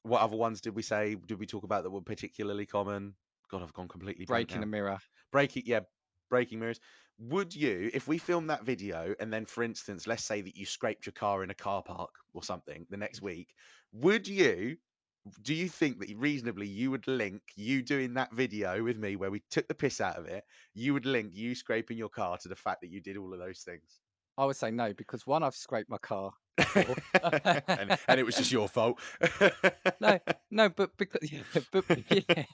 what other ones did we say? Did we talk about that were particularly common? God, I've gone completely blank Breaking a now. mirror. Breaking, yeah, breaking mirrors. Would you, if we filmed that video, and then, for instance, let's say that you scraped your car in a car park or something the next week, would you? Do you think that reasonably you would link you doing that video with me where we took the piss out of it? You would link you scraping your car to the fact that you did all of those things, I would say no because one, I've scraped my car before. and it was just your fault. No, no, but because yeah, but yeah,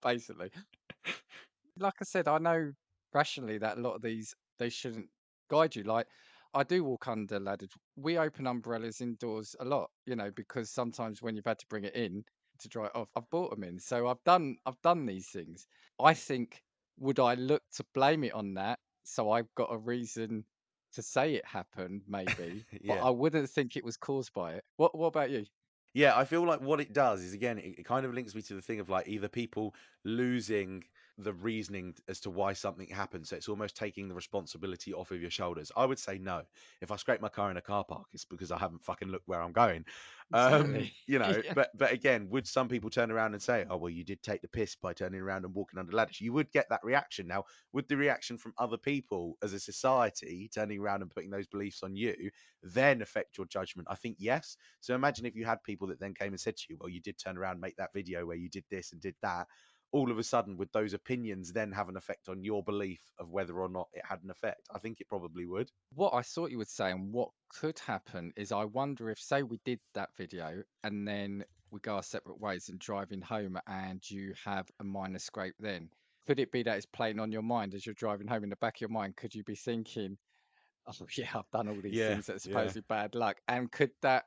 basically. Like I said, I know rationally that a lot of these they shouldn't guide you. Like I do walk under ladders. We open umbrellas indoors a lot, because sometimes when you've had to bring it in to dry it off, I've brought them in. So I've done these things. I think would I look to blame it on that? So I've got a reason to say it happened, maybe, but Yeah. I wouldn't think it was caused by it. What about you? Yeah, I feel like what it does is, again, it kind of links me to the thing of like either people losing the reasoning as to why something happened. So it's almost taking the responsibility off of your shoulders. I would say no. If I scrape my car in a car park, it's because I haven't fucking looked where I'm going. Exactly. Yeah. But again, would some people turn around and say, "Oh, well, you did take the piss by turning around and walking under ladders"? You would get that reaction. Now, would the reaction from other people as a society turning around and putting those beliefs on you then affect your judgment? I think yes. So imagine if you had people that then came and said to you, well, you did turn around, make that video where you did this and did that. All of a sudden, would those opinions then have an effect on your belief of whether or not it had an effect? I think it probably would. What I thought you would say and what could happen is I wonder if, say, we did that video and then we go our separate ways and driving home and you have a minor scrape then. Could it be that it's playing on your mind as you're driving home in the back of your mind? Could you be thinking, oh, yeah, I've done all these Yeah, things that are yeah. supposedly bad luck? And could that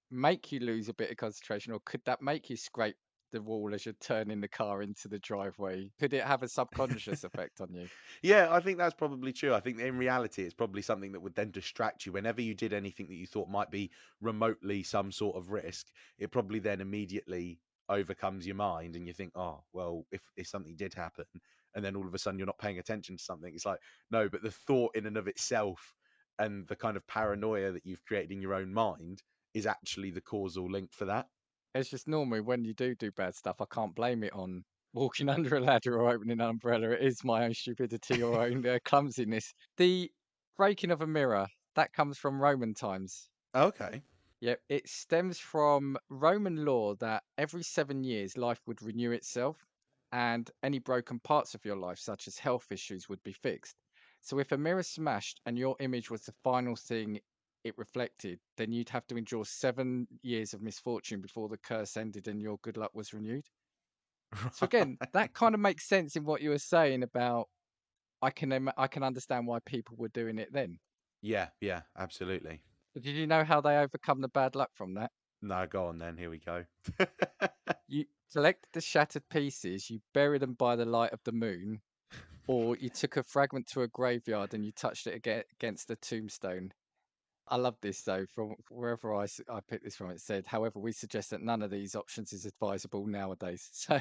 make you lose a bit of concentration or could that make you scrape the wall as you're turning the car into the driveway? Could it have a subconscious effect on you? Yeah, I think that's probably true. I think that in reality, it's probably something that would then distract you whenever you did anything that you thought might be remotely some sort of risk. It probably then immediately overcomes your mind, and you think, "Oh, well, if something did happen," and then all of a sudden you're not paying attention to something. It's like, no, but the thought in and of itself, and the kind of paranoia that you've created in your own mind, is actually the causal link for that. It's just normally when you do bad stuff, I can't blame it on walking under a ladder or opening an umbrella. It is my own stupidity or own clumsiness. The breaking of a mirror, that comes from Roman times. Okay. Yep, it stems from Roman law that every 7 years life would renew itself and any broken parts of your life, such as health issues, would be fixed. So if a mirror smashed and your image was the final thing it reflected, then you'd have to endure 7 years of misfortune before the curse ended and your good luck was renewed. So again, that kind of makes sense in what you were saying about I can understand why people were doing it then. Yeah, yeah, absolutely. But did you know how they overcome the bad luck from that? No, go on then. Here we go. You collect the shattered pieces, you bury them by the light of the moon, or you took a fragment to a graveyard and you touched it against a tombstone. I love this though. From wherever I picked this from, it said, however, we suggest that none of these options is advisable nowadays. So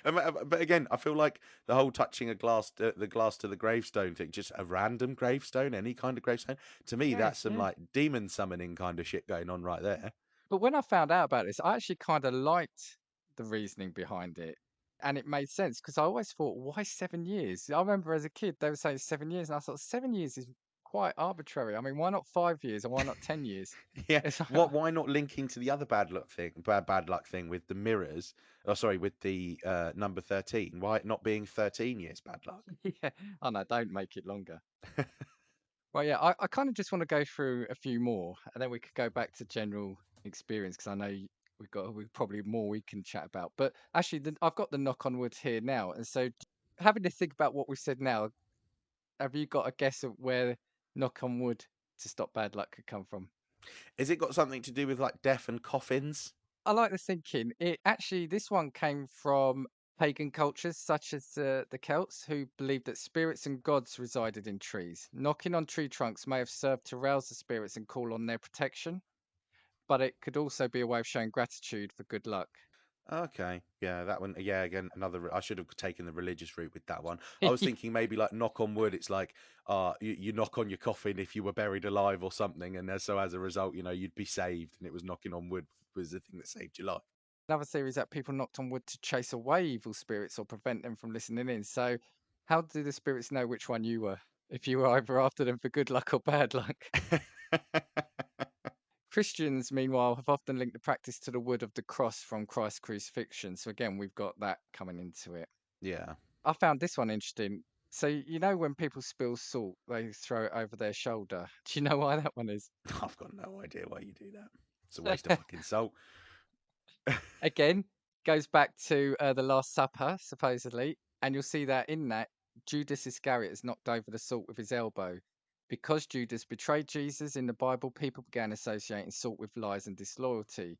But again, I feel like the whole touching the glass to the gravestone thing, just a random gravestone, any kind of gravestone. To me, Yes, that's some yeah. like demon summoning kind of shit going on right there. But when I found out about this, I actually kind of liked the reasoning behind it. And it made sense because I always thought, why 7 years? I remember as a kid, they were saying 7 years. And I thought, 7 years is quite arbitrary. I mean, why not 5 years or why not 10 years? Yeah, It's like, what? Why not linking to the other bad luck thing with the mirrors? Oh, sorry, with the number 13. Why it not being 13 years bad luck? yeah. Oh, no, don't make it longer. Well, yeah, I kind of just want to go through a few more and then we could go back to general experience because I know we've probably more we can chat about. But actually, I've got the knock on wood here now. And so, having to think about what we've said now, have you got a guess of where knock on wood to stop bad luck could come from? Has it got something to do with like death and coffins? I like the thinking. This one came from pagan cultures such as the Celts, who believed that spirits and gods resided in trees. Knocking on tree trunks may have served to rouse the spirits and call on their protection, but it could also be a way of showing gratitude for good luck. Okay, yeah, that one. Yeah, again, another. I should have taken the religious route with that one. I was thinking maybe like knock on wood. It's like, you knock on your coffin if you were buried alive or something, and so as a result, you'd be saved, and it was knocking on wood was the thing that saved your life. Another theory is that people knocked on wood to chase away evil spirits or prevent them from listening in. So, how do the spirits know which one you were? If you were either after them for good luck or bad luck? Christians, meanwhile, have often linked the practice to the wood of the cross from Christ's crucifixion. So again, we've got that coming into it. Yeah, I found this one interesting. So you know when people spill salt, they throw it over their shoulder. Do you know why that one is? I've got no idea why you do that. It's a waste of fucking salt. Again, goes back to the Last Supper, supposedly, and you'll see that in that Judas Iscariot has knocked over the salt with his elbow. Because Judas betrayed Jesus in the Bible, people began associating salt with lies and disloyalty.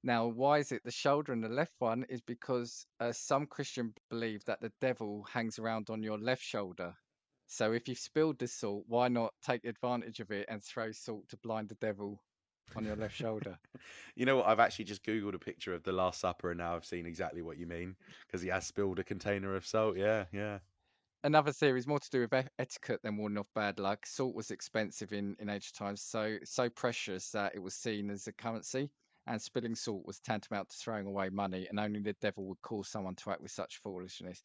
Now, why is it the shoulder and the left one? Is because some Christian believe that the devil hangs around on your left shoulder. So if you've spilled the salt, why not take advantage of it and throw salt to blind the devil on your left shoulder? You know what? I've actually just Googled a picture of the Last Supper, and now I've seen exactly what you mean because he has spilled a container of salt. Yeah, yeah. Another theory is more to do with etiquette than warding off bad luck. Salt was expensive in ancient times, so precious that it was seen as a currency, and spilling salt was tantamount to throwing away money, and only the devil would cause someone to act with such foolishness.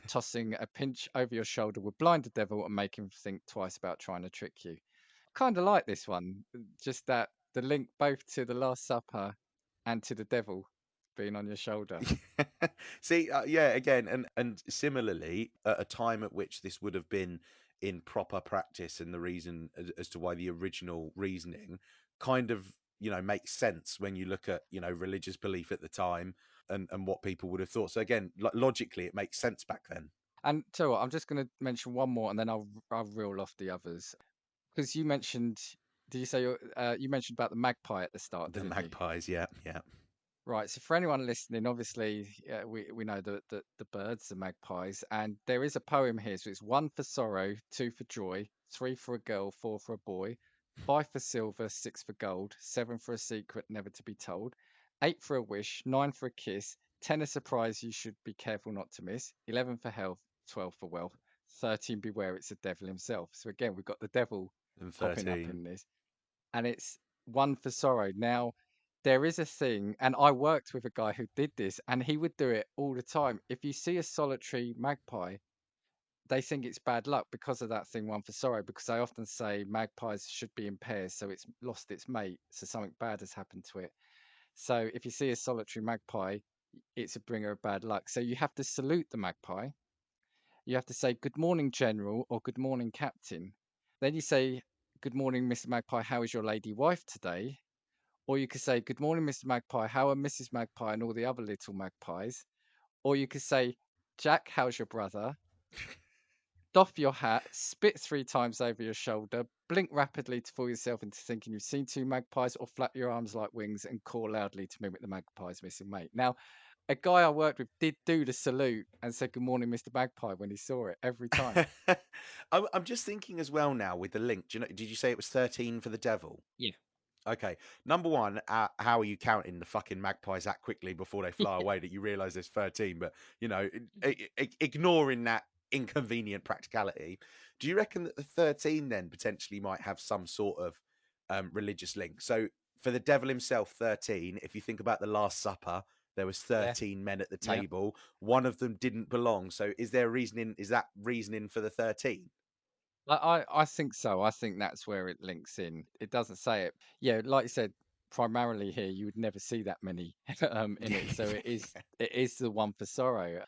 Tossing a pinch over your shoulder would blind the devil and make him think twice about trying to trick you. Kind of like this one, just that the link both to the Last Supper and to the devil being on your shoulder. See, yeah, again, and similarly, at a time at which this would have been in proper practice, and the reason as to why the original reasoning kind of makes sense when you look at religious belief at the time and what people would have thought. So again, logically, it makes sense back then. And so I'm just going to mention one more, and then I'll reel off the others. Because you mentioned, did you say you mentioned about the magpie at the start, The didn't you? magpies, yeah, yeah. Right. So for anyone listening, obviously we know the birds, the magpies, and there is a poem here. So it's one for sorrow, two for joy, three for a girl, four for a boy, five for silver, six for gold, seven for a secret never to be told, eight for a wish, nine for a kiss, 10 a surprise you should be careful not to miss, 11 for health, 12 for wealth, 13 beware it's the devil himself. So again, we've got the devil And popping up 13. in this, and it's one for sorrow. Now, there is a thing, and I worked with a guy who did this, and he would do it all the time. If you see a solitary magpie, they think it's bad luck because of that thing, one for sorrow, because I often say magpies should be in pairs, so it's lost its mate, so something bad has happened to it. So if you see a solitary magpie, it's a bringer of bad luck. So you have to salute the magpie. You have to say, "Good morning, General," or "Good morning, Captain." Then you say, "Good morning, Mr. Magpie. How is your lady wife today?" Or you could say, "Good morning, Mr. Magpie. How are Mrs. Magpie and all the other little magpies?" Or you could say, "Jack, how's your brother?" Doff your hat, spit three times over your shoulder, blink rapidly to fool yourself into thinking you've seen two magpies, or flap your arms like wings and call loudly to mimic the magpie's missing mate. Now, a guy I worked with did do the salute and said, "Good morning, Mr. Magpie," when he saw it every time. I'm just thinking as well now with the link. Do you know? Did you say it was 13 for the devil? Yeah. Okay, number one, how are you counting the fucking magpies that quickly before they fly away that you realise there's 13? But you know, ignoring that inconvenient practicality, do you reckon that the 13 then potentially might have some sort of religious link? So for the devil himself, 13. If you think about the Last Supper, there was Yeah, 13 men at the yeah. table. One of them didn't belong. So is there reasoning? Is that reasoning for the 13? I think so. I think that's where it links in. It doesn't say it. Yeah, like you said, primarily here you would never see that many in it. So it is the one for sorrow.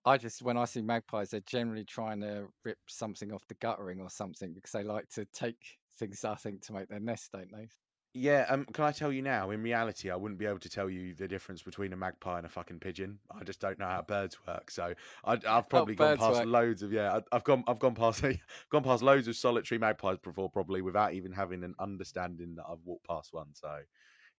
I just when I see magpies, they're generally trying to rip something off the guttering or something because they like to take things, I think, to make their nest, don't they? Yeah, can I tell you now? In reality, I wouldn't be able to tell you the difference between a magpie and a fucking pigeon. I just don't know how birds work. So I've Oh, probably gone birds past work. loads of I've gone past gone past loads of solitary magpies before, probably without even having an understanding that I've walked past one. So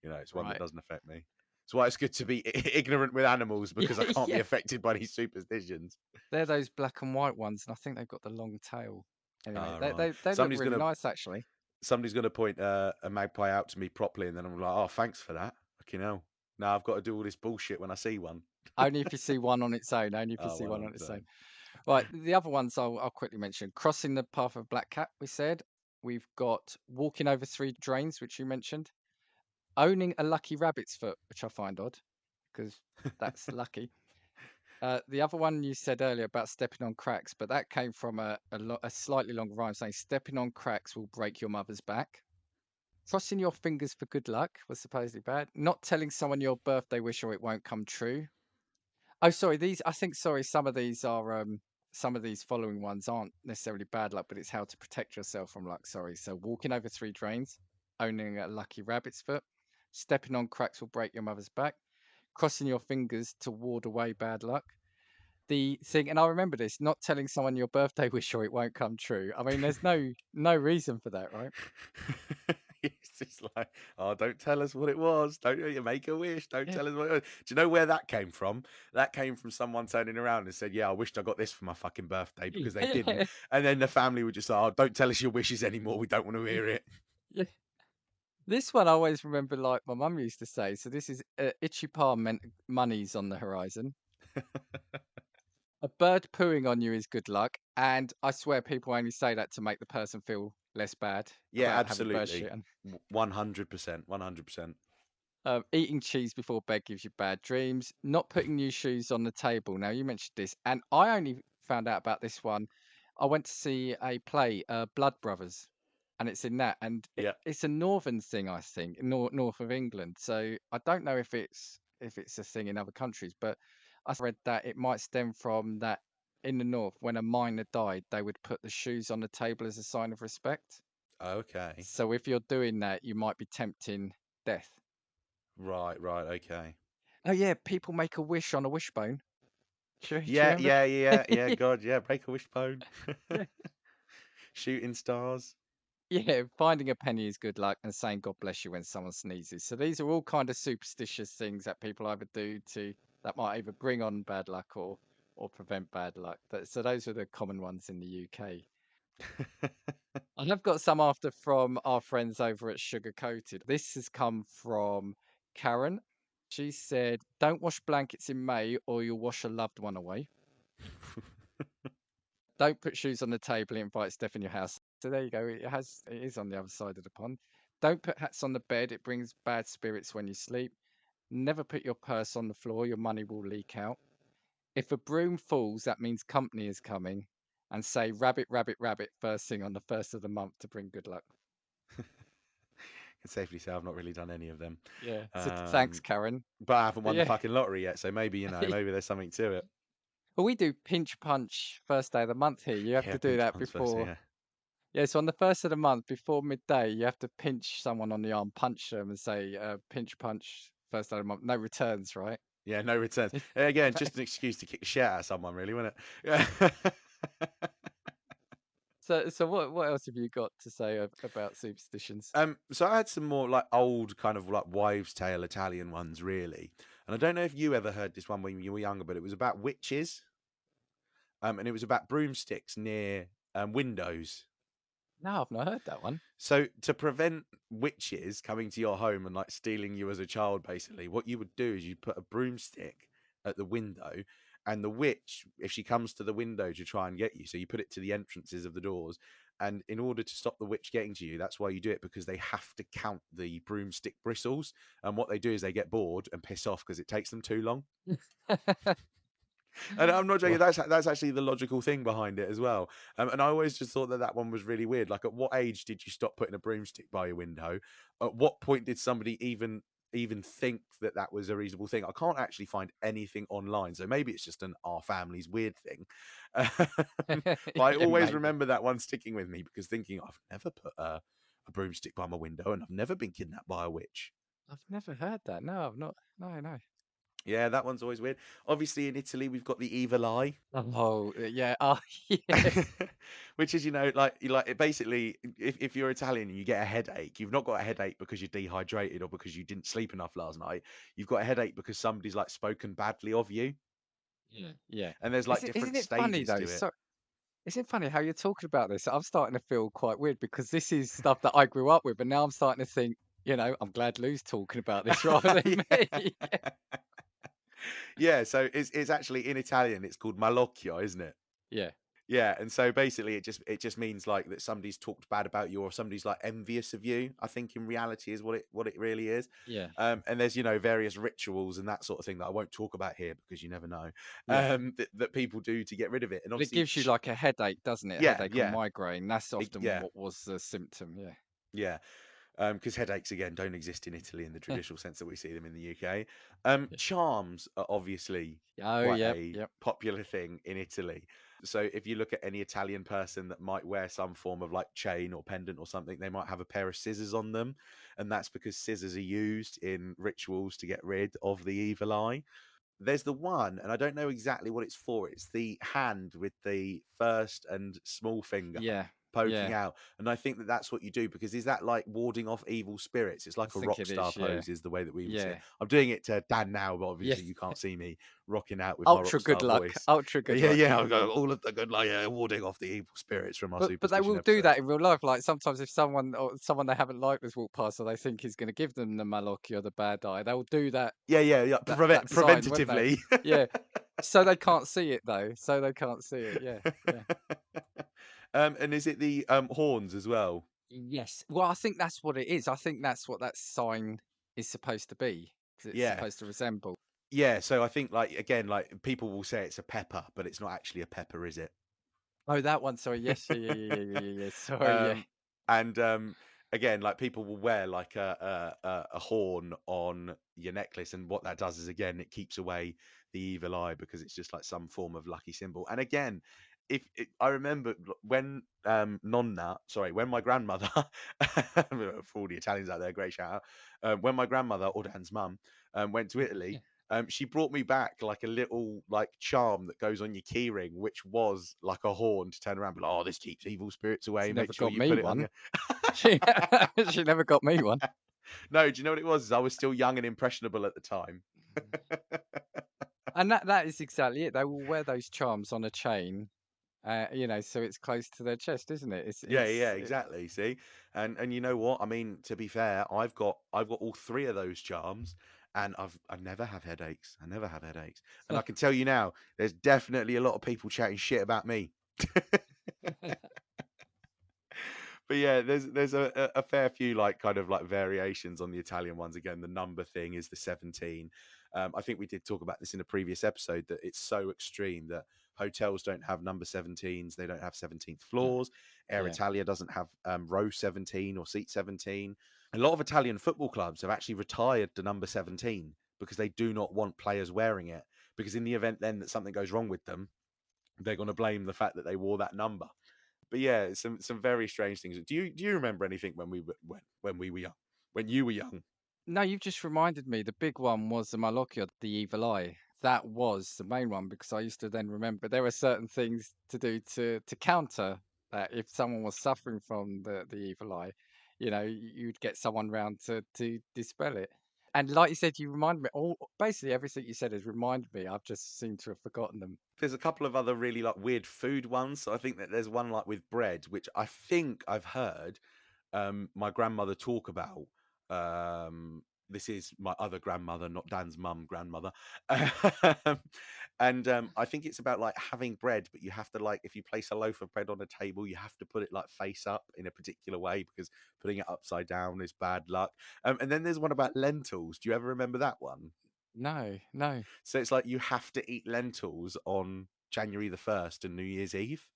it's one that Right. doesn't affect me. That's why it's good to be ignorant with animals Yeah, because I can't be yeah. affected by these superstitions. They're those black and white ones, and I think they've got the long tail. Anyway, Ah, they right. they, they look Somebody's really gonna nice actually. somebody's gonna point a magpie out to me properly, and then I'm like, oh, thanks for that. Fucking hell. Now I've got to do all this bullshit when I see one. Only if you see one on its own. Only if you Oh, see one one on on its its own. own. Right. The other ones I'll quickly mention. Crossing the path of black cat. We said we've got walking over three drains, which you mentioned. Owning a lucky rabbit's foot, which I find odd because that's lucky. The other one you said earlier about stepping on cracks, but that came from a slightly longer rhyme saying stepping on cracks will break your mother's back. Crossing your fingers for good luck was supposedly bad. Not telling someone your birthday wish or it won't come true. Oh, sorry. I think, sorry, some of these following ones aren't necessarily bad luck, but it's how to protect yourself from luck. Sorry. So walking over three drains, owning a lucky rabbit's foot, stepping on cracks will break your mother's back, crossing your fingers to ward away bad luck. The thing, and I remember this, not telling someone your birthday wish or it won't come true. I mean, there's no reason for that, right? It's just like, oh, don't tell us what it was. Don't you make a wish. Don't Yeah. tell us what it was. Do you know where that came from? That came from someone turning around and said, yeah, I wished I got this for my fucking birthday because they didn't. And then the family would just say, oh, don't tell us your wishes anymore. We don't want to hear it. Yeah. This one I always remember, like my mum used to say. So this is itchy palm meant money's on the horizon. A bird pooing on you is good luck, and I swear people only say that to make the person feel less bad Yeah, about having bird absolutely. shit. And 100%. 100%. eating cheese before bed gives you bad dreams. Not putting new shoes on the table. Now you mentioned this, and I only found out about this one. I went to see a play, Blood Brothers, and it's in that, and Yeah. it's a northern thing, I think, north of England. So I don't know if it's a thing in other countries, but I read that it might stem from that in the north, when a miner died, they would put the shoes on the table as a sign of respect. Okay. So if you're doing that, you might be tempting death. Right, right. Okay. Oh yeah, people make a wish on a wishbone. Do you Yeah, remember? yeah, yeah, yeah. God, yeah. Break a wishbone. Yeah. Shooting stars. Yeah, finding a penny is good luck and saying God bless you when someone sneezes. So these are all kind of superstitious things that people either do to that might either bring on bad luck or prevent bad luck. So those are the common ones in the UK. And I've got some after from our friends over at Sugar Coated. This has come from Karen. She said, "Don't wash blankets in May or you'll wash a loved one away. Don't put shoes on the table, it invites death in your house." So there you go. It is on the other side of the pond. Don't put hats on the bed, it brings bad spirits when you sleep. Never put your purse on the floor, your money will leak out. If a broom falls, that means company is coming. And say rabbit, rabbit, rabbit first thing on the first of the month to bring good luck. Can safely say I've not really done any of them. Yeah. So thanks, Um, Karen. but I haven't But won the yeah. fucking lottery yet, so maybe maybe there's something to it. Well, we do pinch punch first day of the month here. You have Yeah, to do pinch that punch first. before. Yeah, Yeah, so on the first of the month, before midday, you have to pinch someone on the arm, punch them, and say, pinch punch, first day of the month. No returns, right? yeah, no returns. If, Again, if, just an excuse to kick the shit out of someone, really, wasn't it? Yeah. so what else have you got to say about superstitions? So I had some more like old kind of like wives' tale Italian ones, really. And I don't know if you ever heard this one when you were younger, but it was about witches. And it was about broomsticks near windows. No, I've not heard that one. So to prevent witches coming to your home and like stealing you as a child, basically, what you would do is you'd put a broomstick at the window, and the witch, if she comes to the window to try and get you, so you put it to the entrances of the doors. And in order to stop the witch getting to you, that's why you do it, because they have to count the broomstick bristles. And what they do is they get bored and piss off because it takes them too long. And I'm not joking. Well, That's actually the logical thing behind it as well. And I always just thought that that one was really weird. Like, at what age did you stop putting a broomstick by your window? At what point did somebody even think that that was a reasonable thing? I can't actually find anything online, so maybe it's just our family's weird thing. But I yeah, always maybe. remember that one sticking with me, because thinking, I've never put a broomstick by my window, and I've never been kidnapped by a witch. I've never heard that. No, I've not. No, no. Yeah, that one's always weird. Obviously, in Italy, we've got the evil eye. Oh, yeah. Oh, yeah. Which is, it basically, if you're Italian and you get a headache, you've not got a headache because you're dehydrated or because you didn't sleep enough last night. You've got a headache because somebody's like spoken badly of you. Yeah. Yeah. And there's like Isn't different it funny stages though? to it. So, isn't it funny how you're talking about this? I'm starting to feel quite weird because this is stuff that I grew up with, but now I'm starting to think, I'm glad Lou's talking about this rather than Yeah. me. Yeah, so it's actually in Italian, it's called malocchio, isn't it? Yeah. Yeah, and so basically it just means like that somebody's talked bad about you, or somebody's like envious of you, I think in reality is what it really is. Yeah. And there's various rituals and that sort of thing that I won't talk about here because you never know. Yeah. That people do to get rid of it. And But it obviously gives you like a headache, doesn't it? yeah, Headache or yeah. migraine. That's often Yeah, what was the symptom. Yeah. yeah. Because headaches again don't exist in Italy in the traditional sense that we see them in the UK. Yeah. Charms are obviously Oh, quite yep. a Yep. popular thing in Italy. So if you look at any Italian person that might wear some form of like chain or pendant or something, they might have a pair of scissors on them, and that's because scissors are used in rituals to get rid of the evil eye. There's the one, and I don't know exactly what it's for. It's the hand with the first and small finger Yeah. poking Yeah. out, and I think that that's what you do, because is that like warding off evil spirits? It's I like a think rock it star is. Yeah. pose, is the way that we would say it. Yeah. I'm doing it to Dan now, but Yeah. obviously you can't see me rocking out with my rock Ultra good star luck. voice. Ultra But good yeah, luck. yeah, I've got all of the good, like, warding off the evil spirits from our But they superstition will do episode. that in real life. Like sometimes if someone they haven't liked has walked past or they think is going to give them the malocchio or the bad eye, they'll do that Yeah, yeah, yeah. that sign, won't they? Preventatively. Yeah. So they can't see it though. So they can't see it. Yeah. Yeah. And is it the horns as well? Yes. Well, I think that's what it is. I think that's what that sign is supposed to be because it's Yeah. supposed to resemble. Yeah, so I think, like, again, like, people will say it's a pepper, but it's not actually a pepper, is it? Oh, that one. Sorry. Yes. Yeah. Yeah. Yeah. Yeah. Yeah. Yeah. Yeah. Sorry. Yeah. Um, and again, like, people will wear like a horn on your necklace, and what that does is, again, it keeps away the evil eye, because it's just like some form of lucky symbol. And again, I remember when when my grandmother, for all the Italians out there, great shout out. When my grandmother, or Dan's mum, went to Yeah. Italy, she brought me back like a little like charm that goes on your keyring, which was like a horn to turn around, but like, oh, this keeps evil spirits away. She Make never sure got you me put it on one. your. She she never got me one. No, do you know what it was? I was still young and impressionable at the time. And that is exactly it. They will wear those charms on a chain, so it's close to their chest, isn't it? Yeah, yeah, exactly. See, and you know what? I mean, to be fair, I've got all three of those charms, and I never have headaches. I never have headaches, and I can tell you now, there's definitely a lot of people chatting shit about me. But yeah, there's a fair few like kind of like variations on the Italian ones. Again, the number thing is the 17. I think we did talk about this in a previous episode, that it's so extreme that hotels don't have number 17s, they don't have 17th Yeah, floors. Air yeah. Italia doesn't have row 17 or seat 17. A lot of Italian football clubs have actually retired the number 17 because they do not want players wearing it. Because in the event then that something goes wrong with them, they're going to blame the fact that they wore that number. But yeah, some very strange things. Do you remember anything when we were young? When you were young? No, you've just reminded me. The big one was the Malocchio, the evil eye. That was the main one because I used to then remember there were certain things to do to counter that. If someone was suffering from the evil eye, you'd get someone round to dispel it. And like you said, you remind me. All basically everything you said has reminded me. I've just seemed to have forgotten them. There's a couple of other really like weird food ones. So I think that there's one like with bread, which I think I've heard my grandmother talk about. Um, this is my other grandmother, not Dan's mum, grandmother. Um, and I think it's about like having bread, but you have to like if you place a loaf of bread on a table, you have to put it like face up in a particular way because putting it upside down is bad luck. And then there's one about lentils. Do you ever remember that one? No, no. So it's like you have to eat lentils on January the 1st and New Year's Eve.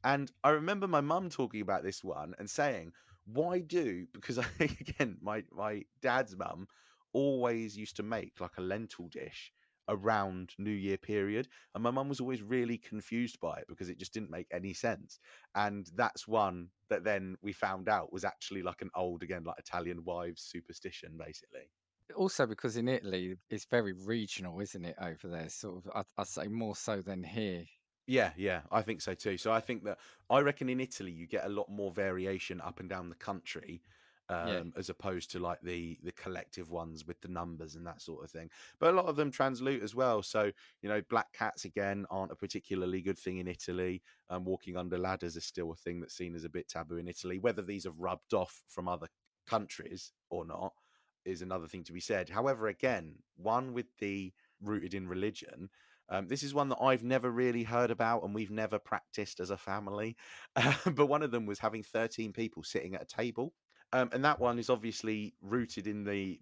And I remember my mum talking about this one and saying, why do, because I think, again, my dad's mum always used to make like a lentil dish around New Year period. And my mum was always really confused by it because it just didn't make any sense. And that's one that then we found out was actually like an old, again, like Italian wives superstition, basically. Also, because in Italy, it's very regional, isn't it, over there? Sort of, I'd say more so than here. Yeah, yeah, I think so too. So I think that I reckon in Italy you get a lot more variation up and down the country, Yeah. as opposed to like the collective ones with the numbers and that sort of thing. But a lot of them translute as well. So black cats again aren't a particularly good thing in Italy. Walking under ladders is still a thing that's seen as a bit taboo in Italy. Whether these have rubbed off from other countries or not is another thing to be said. However, again, one with the rooted in religion. This is one that I've never really heard about and we've never practiced as a family. But one of them was having 13 people sitting at a table. And that one is obviously rooted in the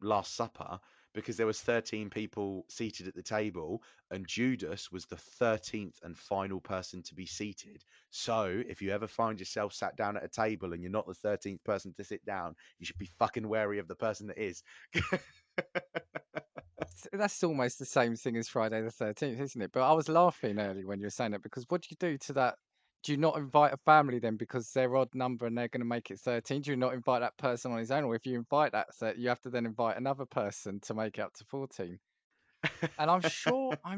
Last Supper because there was 13 people seated at the table and Judas was the 13th and final person to be seated. So if you ever find yourself sat down at a table and you're not the 13th person to sit down, you should be fucking wary of the person that is. That's almost the same thing as Friday the 13th, isn't it? But I was laughing early when you were saying that because what do you do to that? Do you not invite a family then because they're odd number and they're going to make it 13? Do you not invite that person on his own? Or if you invite that, you have to then invite another person to make it up to 14. And I'm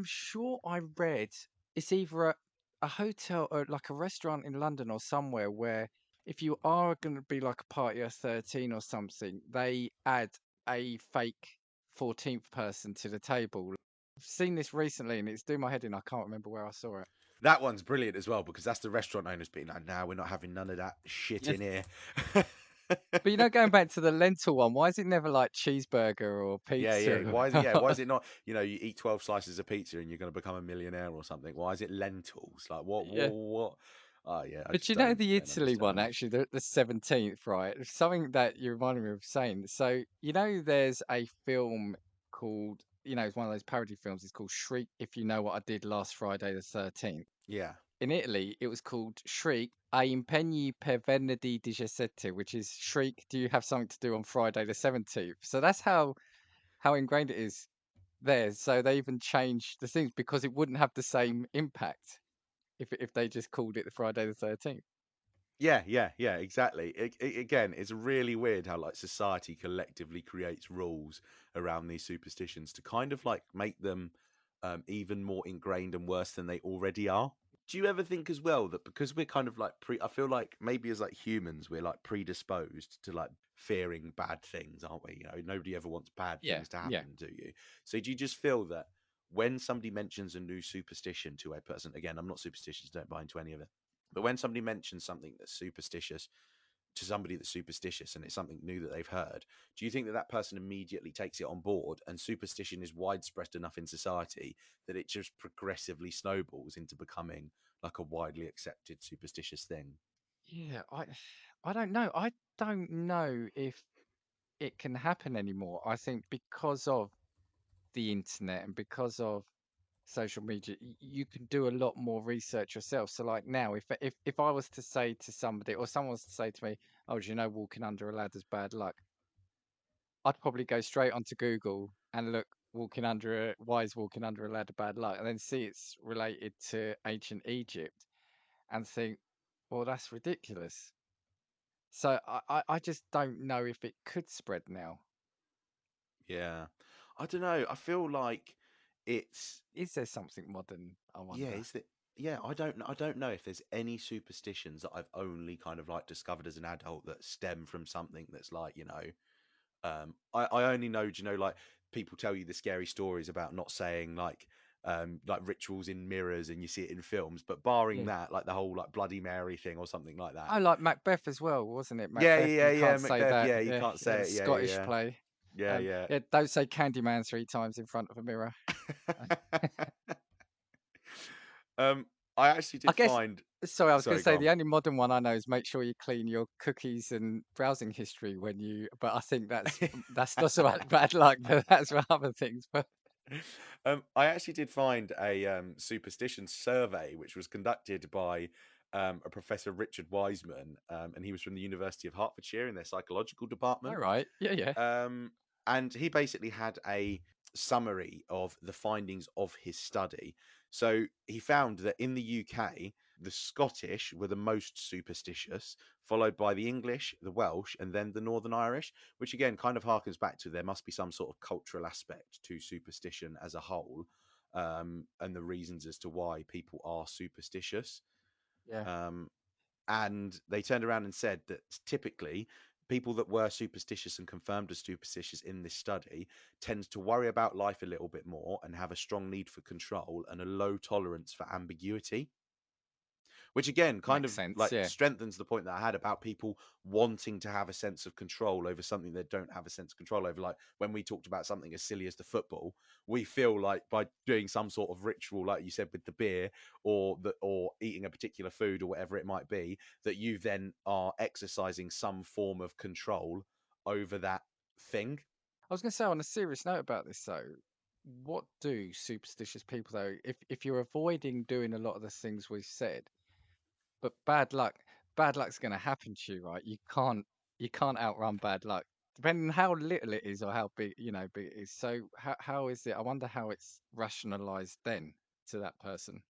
sure I read it's either a hotel or like a restaurant in London or somewhere where if you are going to be like a party of 13 or something, they add a fake 14th person to the table. I've seen this recently and it's doing my head in. I can't remember where I saw it. That one's brilliant as well because that's the restaurant owners being like, "No, we're not having none of that shit Yeah. in here." But going back to the lentil one, why is it never like cheeseburger or Yeah, yeah. pizza? Why is it? Yeah, why is it not? You eat 12 slices of pizza and you're going to become a millionaire or something. Why is it lentils? Like what? Yeah. What? Oh yeah, I But just you know the don't Italy one, understand. actually, the 17th, right? Something that you reminded me of saying. So, there's a film called, it's one of those parody films. It's called Shriek, If You Know What I Did Last Friday the 13th. Yeah, In Italy, it was called Shriek, I impegni per venerdì 17, which is Shriek, do you have something to do on Friday the 17th? So that's how ingrained it is there. So they even changed the things because it wouldn't have the same impact if they just called it the Friday the 13th. yeah, yeah, yeah. Exactly. Again, it's really weird how like society collectively creates rules around these superstitions to kind of like make them even more ingrained and worse than they already are. Do you ever think as well that because we're kind of like I feel like maybe as like humans we're like predisposed to like fearing bad things, aren't we? Nobody ever wants bad Yeah, things to yeah. happen to you. So do you just feel that when somebody mentions a new superstition to a person, again, I'm not superstitious, don't buy into any of it, but when somebody mentions something that's superstitious to somebody that's superstitious and it's something new that they've heard, do you think that that person immediately takes it on board and superstition is widespread enough in society that it just progressively snowballs into becoming like a widely accepted superstitious thing? Yeah, I don't know. I don't know if it can happen anymore. I think because of the internet and because of social media, you can do a lot more research yourself. So like now, if I was to say to somebody or someone was to say to me, "Oh, do you know walking under a ladder's bad luck?" I'd probably go straight onto Google and look why is walking under a ladder bad luck, and then see it's related to ancient Egypt and think, well, that's ridiculous. So I just don't know if it could spread now. Yeah, I don't know, I feel like it's Is there something modern? I yeah, wonder. is that yeah, I don't know if there's any superstitions that I've only kind of like discovered as an adult that stem from something that's like, I only know, do you know, like people tell you the scary stories about not saying like rituals in mirrors and you see it in films, but barring Yeah. that, like the whole like Bloody Mary thing or something like that. Oh, like Macbeth as well, wasn't it? Yeah, Macbeth, yeah, you yeah, can't say Macbeth. that. Yeah, you Yeah, can't yeah, say the it. Yeah, Scottish yeah, play. yeah, Yeah, don't say Candyman 3 times in front of a mirror. yeah. um, I actually I did guess, find. sorry, I was going to Sorry, go say on. the only modern one I know is make sure you clean your cookies and browsing history when you, but I think that's not so bad luck, but that's for other things. But I actually did find a superstition survey which was conducted by a Professor Richard Wiseman, and he was from the University of Hertfordshire in their psychological all department. right, yeah, yeah. Um, and he basically had a summary of the findings of his study. So he found that in the UK, the Scottish were the most superstitious, followed by the English, the Welsh, and then the Northern Irish, which again kind of harkens back to there must be some sort of cultural aspect to superstition as a whole, and the reasons as to why people are superstitious. Yeah. Um, and they turned around and said that typically people that were superstitious and confirmed as superstitious in this study tends to worry about life a little bit more and have a strong need for control and a low tolerance for ambiguity, which again kind Makes of sense. like Yeah. strengthens the point that I had about people wanting to have a sense of control over something they don't have a sense of control over. Like when we talked about something as silly as the football, we feel like by doing some sort of ritual, like you said with the beer or eating a particular food or whatever it might be, that you then are exercising some form of control over that thing. I was going to say on a serious note about this though, what do superstitious people though, if you're avoiding doing a lot of the things we've said, but bad luck's going to happen to you, right? You can't outrun bad luck, depending on how little it is or how big, big it is. So how is it? I wonder how it's rationalized then to that person.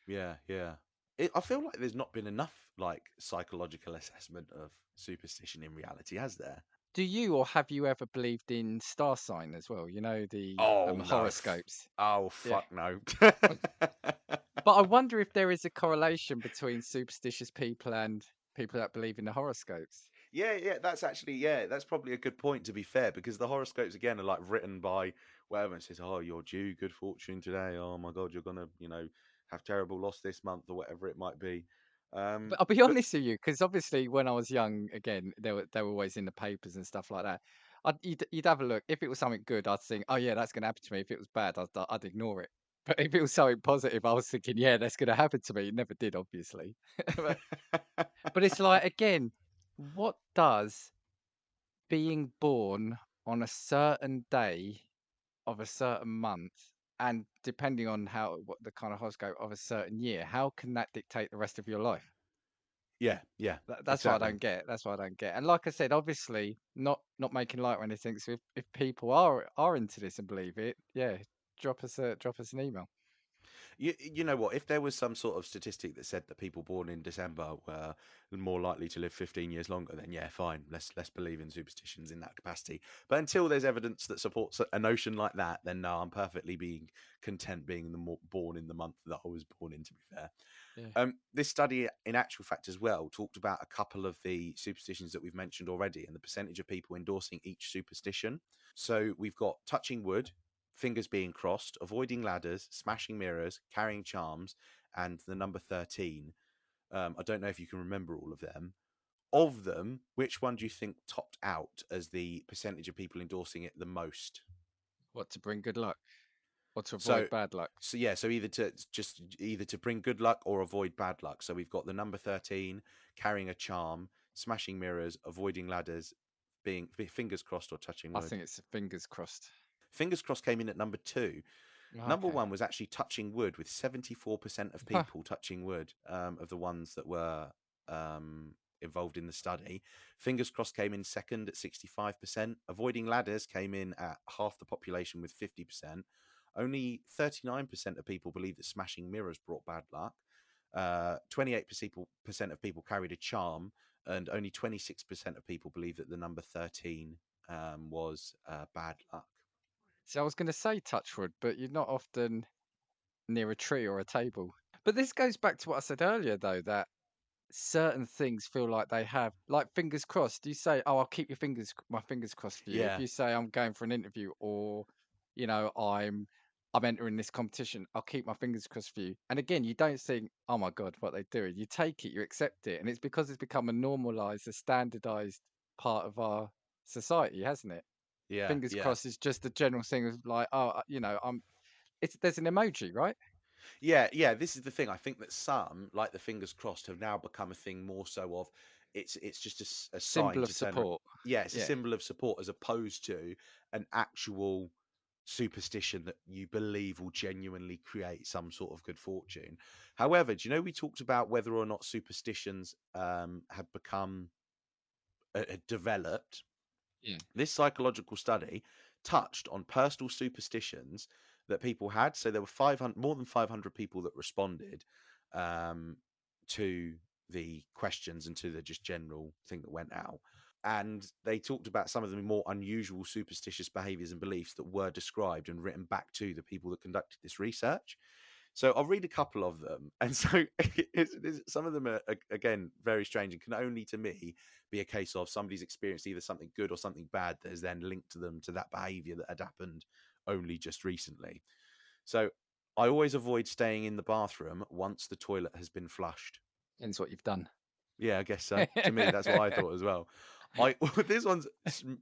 Yeah, yeah. I feel like there's not been enough like psychological assessment of superstition in reality, has there? Do you or have you ever believed in star sign as well? You know, the Oh no. horoscopes. Oh Yeah. fuck no. But I wonder if there is a correlation between superstitious people and people that believe in the horoscopes. Yeah, yeah, that's actually that's probably a good point to be fair, because the horoscopes again are like written by whatever it says, oh, you're due good fortune today. Oh my god, you're gonna, have terrible loss this month or whatever it might be. But I'll be But honest with you, because obviously when I was young, again, they were always in the papers and stuff like that. You'd have a look. If it was something good, I'd think, oh yeah, that's going to happen to me. If it was bad, I'd ignore it. But if it was something positive, I was thinking, yeah, that's going to happen to me. It never did, obviously. But it's like again, what does being born on a certain day of a certain month and depending on what the kind of horoscope of a certain year, how can that dictate the rest of your life? yeah, yeah, That's what I exactly. don't get. That's what I don't get. And like I said, obviously not making light or anything. So if people are into this and believe it, yeah, drop us an email. You know what? If there was some sort of statistic that said that people born in December were more likely to live 15 years longer, then yeah, fine. Let's believe in superstitions in that capacity. But until there's evidence that supports a notion like that, then no, I'm perfectly being content being born in the month that I was born in. To be fair, Yeah. this study, in actual fact, as well, talked about a couple of the superstitions that we've mentioned already and the percentage of people endorsing each superstition. So we've got touching wood, fingers being crossed, avoiding ladders, smashing mirrors, carrying charms, and the number 13. I don't know if you can remember all of them. Of them, which one do you think topped out as the percentage of people endorsing it the most? What to bring good luck or to So, avoid bad luck. so yeah, so either to bring good luck or avoid bad luck. So we've got the number 13, carrying a charm, smashing mirrors, avoiding ladders, being fingers crossed or touching I wood. think it's fingers crossed. Fingers crossed came in at number 2. Number Okay. 1 was actually touching wood, with 74% of Huh. people touching wood, of the ones that were involved in the study. Fingers crossed came in second at 65%. Avoiding ladders came in at half the population with 50%. Only 39% of people believe that smashing mirrors brought bad luck. 28% of people carried a charm, and only 26% of people believe that the number 13 was bad luck. So I was going to say touchwood, but you're not often near a tree or a table. But this goes back to what I said earlier, though, that certain things feel like they have, like fingers crossed. You say, "Oh, I'll keep my fingers crossed for you." If Yeah, you say, "I'm going for an interview," or I'm entering this competition, I'll keep my fingers crossed for you. And again, you don't think, "Oh my God, what they doing?" You take it, you accept it, and it's because it's become a normalized, a standardized part of our society, hasn't it? yeah, Fingers yeah. crossed is just a general thing of like, oh, I'm. It's there's an emoji, right? Yeah, yeah, this is the thing. I think that some, like the fingers crossed, have now become a thing more so of it's just a Symbol sign of to turn. support. Yeah, it's a Yeah, symbol of support as opposed to an actual superstition that you believe will genuinely create some sort of good fortune. However, do you know we talked about whether or not superstitions have become developed? yeah, This psychological study touched on personal superstitions that people had. So there were 500, more than 500 people that responded um, to the questions and to the just general thing that went out. And they talked about some of the more unusual superstitious behaviors and beliefs that were described and written back to the people that conducted this research. So I'll read a couple of them, and so some of them are again very strange and can only to me be a case of somebody's experienced either something good or something bad that is then linked to them to that behaviour that had happened only just recently. So I always avoid staying in the bathroom once the toilet has been flushed. depends what you've done. Yeah, I guess so. To me, that's what I thought as well. I this one's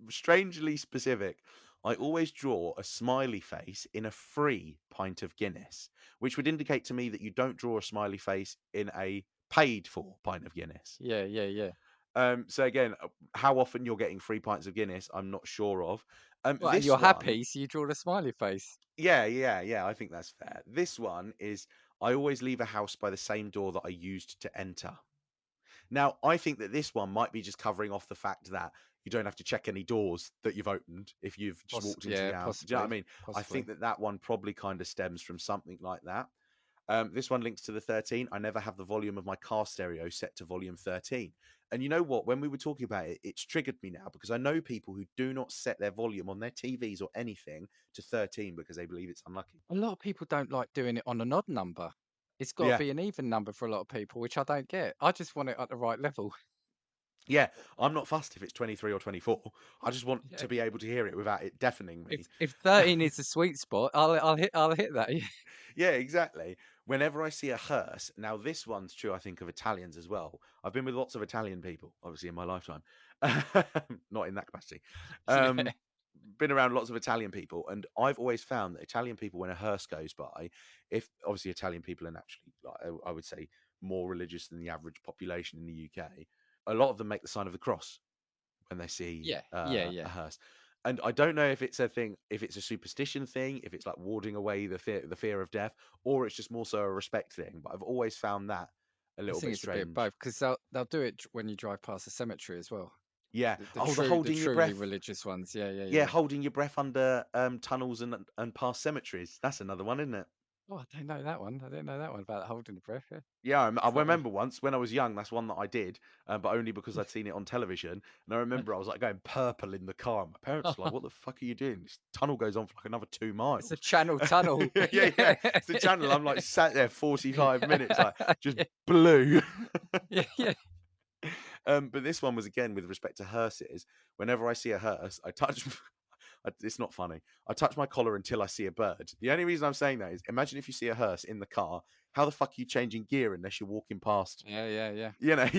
strangely specific. I always draw a smiley face in a free pint of Guinness, which would indicate to me that you don't draw a smiley face in a paid for pint of Guinness. Yeah, yeah, yeah. So again, how often you're getting 3 pints of Guinness, I'm not sure of. Well, and This you're one, happy, so you draw a smiley face. yeah, yeah, yeah, I think that's fair. This one is I always leave a house by the same door that I used to enter. Now, I think that this one might be just covering off the fact that you don't have to check any doors that you've opened if you've just walked into the Yeah, house. Do you know what I possibly, mean? I think possibly. that that one probably kind of stems from something like that. This one links to the 13. I never have the volume of my car stereo set to volume 13. And you know what? When we were talking about it, it's triggered me now because I know people who do not set their volume on their TVs or anything to 13 because they believe it's unlucky. A lot of people don't like doing it on an odd number. It's got to Yeah. be an even number for a lot of people, which I don't get. I just want it at the right level. Yeah. I'm not fussed if it's 23 or 24. I just want Yeah. to be able to hear it without it deafening If me. if 13 is the sweet spot, I'll hit that. Yeah. Yeah, exactly. Whenever I see a hearse, now this one's true, I think, of Italians as well. I've been with lots of Italian people, obviously, in my lifetime, not in that capacity. Yeah. Um, been around lots of Italian people, and I've always found that Italian people, when a hearse goes by, if obviously Italian people are naturally, like, I would say, more religious than the average population in the UK, a lot of them make the sign of the cross when they see Yeah, yeah, a yeah. hearse. And I don't know if it's a thing, if it's a superstition thing, if it's like warding away the fear of death, or it's just more so a respect thing. But I've always found that a I little think bit it's a bit of strange. both because they'll do it when you drive past a cemetery as well. Yeah. The Oh, the true the holding your truly breath. religious ones. Yeah, yeah, Yeah, yeah. holding your breath under tunnels and past cemeteries. That's another one, isn't it? Oh, I don't know that one. I didn't know that one about holding the breath. Yeah. Yeah, I Quite a... remember once when I was young, that's one that I did, but only because I'd seen it on television. And I remember I was like going purple in the car. And my parents were like, "What the fuck are you doing? This tunnel goes on for like another 2 miles." It's a channel tunnel. Yeah, yeah, Yeah. it's the channel. I'm like sat there 45 minutes, like just Yeah, blue. yeah, yeah. But this one was again with respect to hearses. Whenever I see a hearse, I touch. It's not funny. I touch my collar until I see a bird. The only reason I'm saying that is imagine if you see a hearse in the car. How the fuck are you changing gear unless you're walking past? Yeah, yeah, yeah. You know,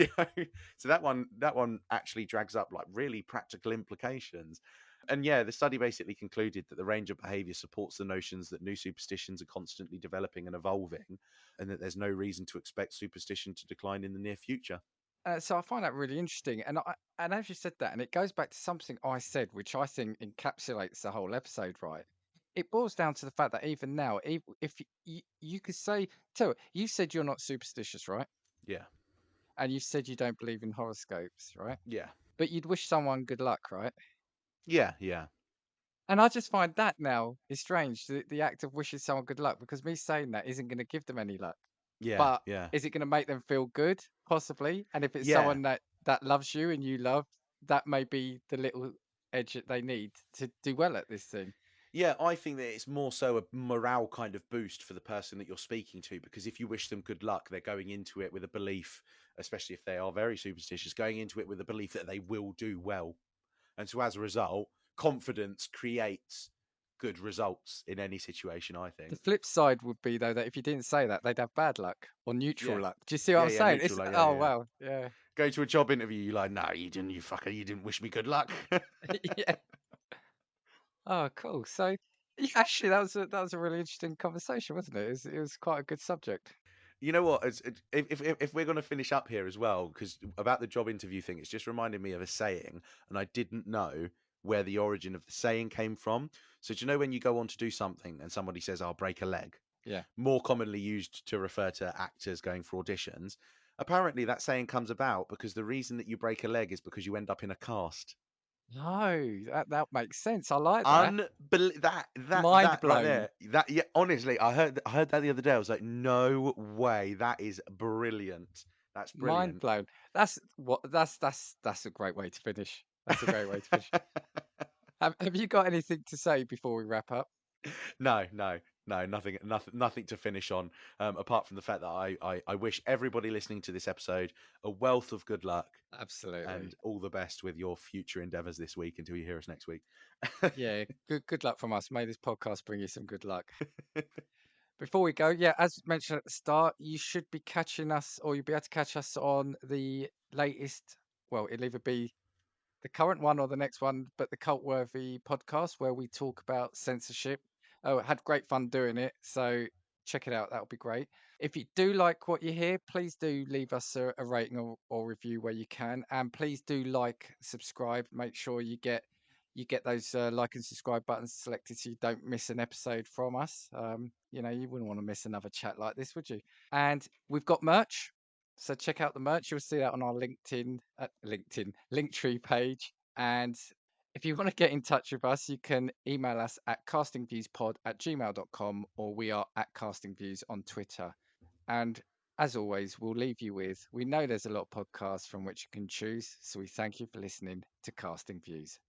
so that one actually drags up like really practical implications. And yeah, the study basically concluded that the range of behavior supports the notions that new superstitions are constantly developing and evolving, and that there's no reason to expect superstition to decline in the near future. So I find that really interesting, and as you said that, and it goes back to something I said, which I think encapsulates the whole episode, right? It boils down to the fact that even now, if you could say, so you said you're not superstitious, right? Yeah, And you said you don't believe in horoscopes, right? yeah, But you'd wish someone good luck, right? yeah, yeah, And I just find that now is strange, the act of wishing someone good luck, because me saying that isn't going to give them any luck. yeah, But yeah, is it going to make them feel good? Possibly. And if it's yeah. someone that loves you and you love, that may be the little edge that they need to do well at this thing. Yeah, I think that it's more so a morale kind of boost for the person that you're speaking to, because if you wish them good luck, they're going into it with a belief, especially if they are very superstitious, going into it with a belief that they will do well. And so as a result, confidence creates good results in any situation, I The think. flip side would be though that if you didn't say that, they'd have bad luck or Yeah. neutral luck. Do you see what I'm Yeah, saying? neutral, It's like, oh yeah. wow, yeah, Go to a job interview, you're like, no, you didn't, you fucker, you didn't wish me good luck. yeah. Oh, cool. So, yeah, actually, that was a really interesting conversation, wasn't it? It was quite a good subject. You know what? If we're going to finish up here as well, because about the job interview thing, it's just reminded me of a saying, and I didn't know where the origin of the saying came from. So, do you know when you go on to do something and somebody says, "I'll break a leg," Yeah. more commonly used to refer to actors going for auditions? Apparently, that saying comes about because the reason that you break a leg is because you end up in a cast. No, that makes sense. I like that. That Mind right blown. there. That, yeah, honestly, I heard that the other day. I was like, no way, that is brilliant. That's Mind brilliant. blown. That's a great way to finish. That's a great way to finish. Have you got anything to say before we wrap up? No, no, no, nothing to finish on. Apart from the fact that I wish everybody listening to this episode a wealth of good luck Absolutely. and all the best with your future endeavors this week until you hear us next week. Yeah, good luck from us. May this podcast bring you some good luck. Before we go, yeah, as mentioned at the start, you should be catching us, or you'll be able to catch us on the latest. Well, it'll either be the current one or the next one, but the Cult Worthy podcast where we talk about censorship. Oh, had great fun doing it, so check it out. That'll be great. If you do like what you hear, please do leave us a rating or review where you can, and please do like, subscribe. Make sure you get those like and subscribe buttons selected so you don't miss an episode from us. You wouldn't want to miss another chat like this, would you? And we've got merch. So check out the merch. You'll see that on our LinkedIn Linktree page. And if you want to get in touch with us, you can email us at castingviewspod@gmail.com, or we are at castingviews on Twitter. And as always, we'll leave you with, we know there's a lot of podcasts from which you can choose. So we thank you for listening to Casting Views.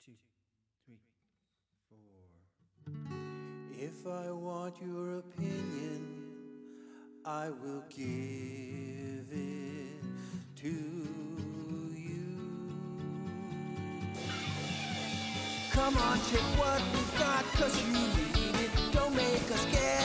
2, 3, 4. If I want your opinion, I will give it to you. Come on, check what we've got, 'cause you need it. Don't make us get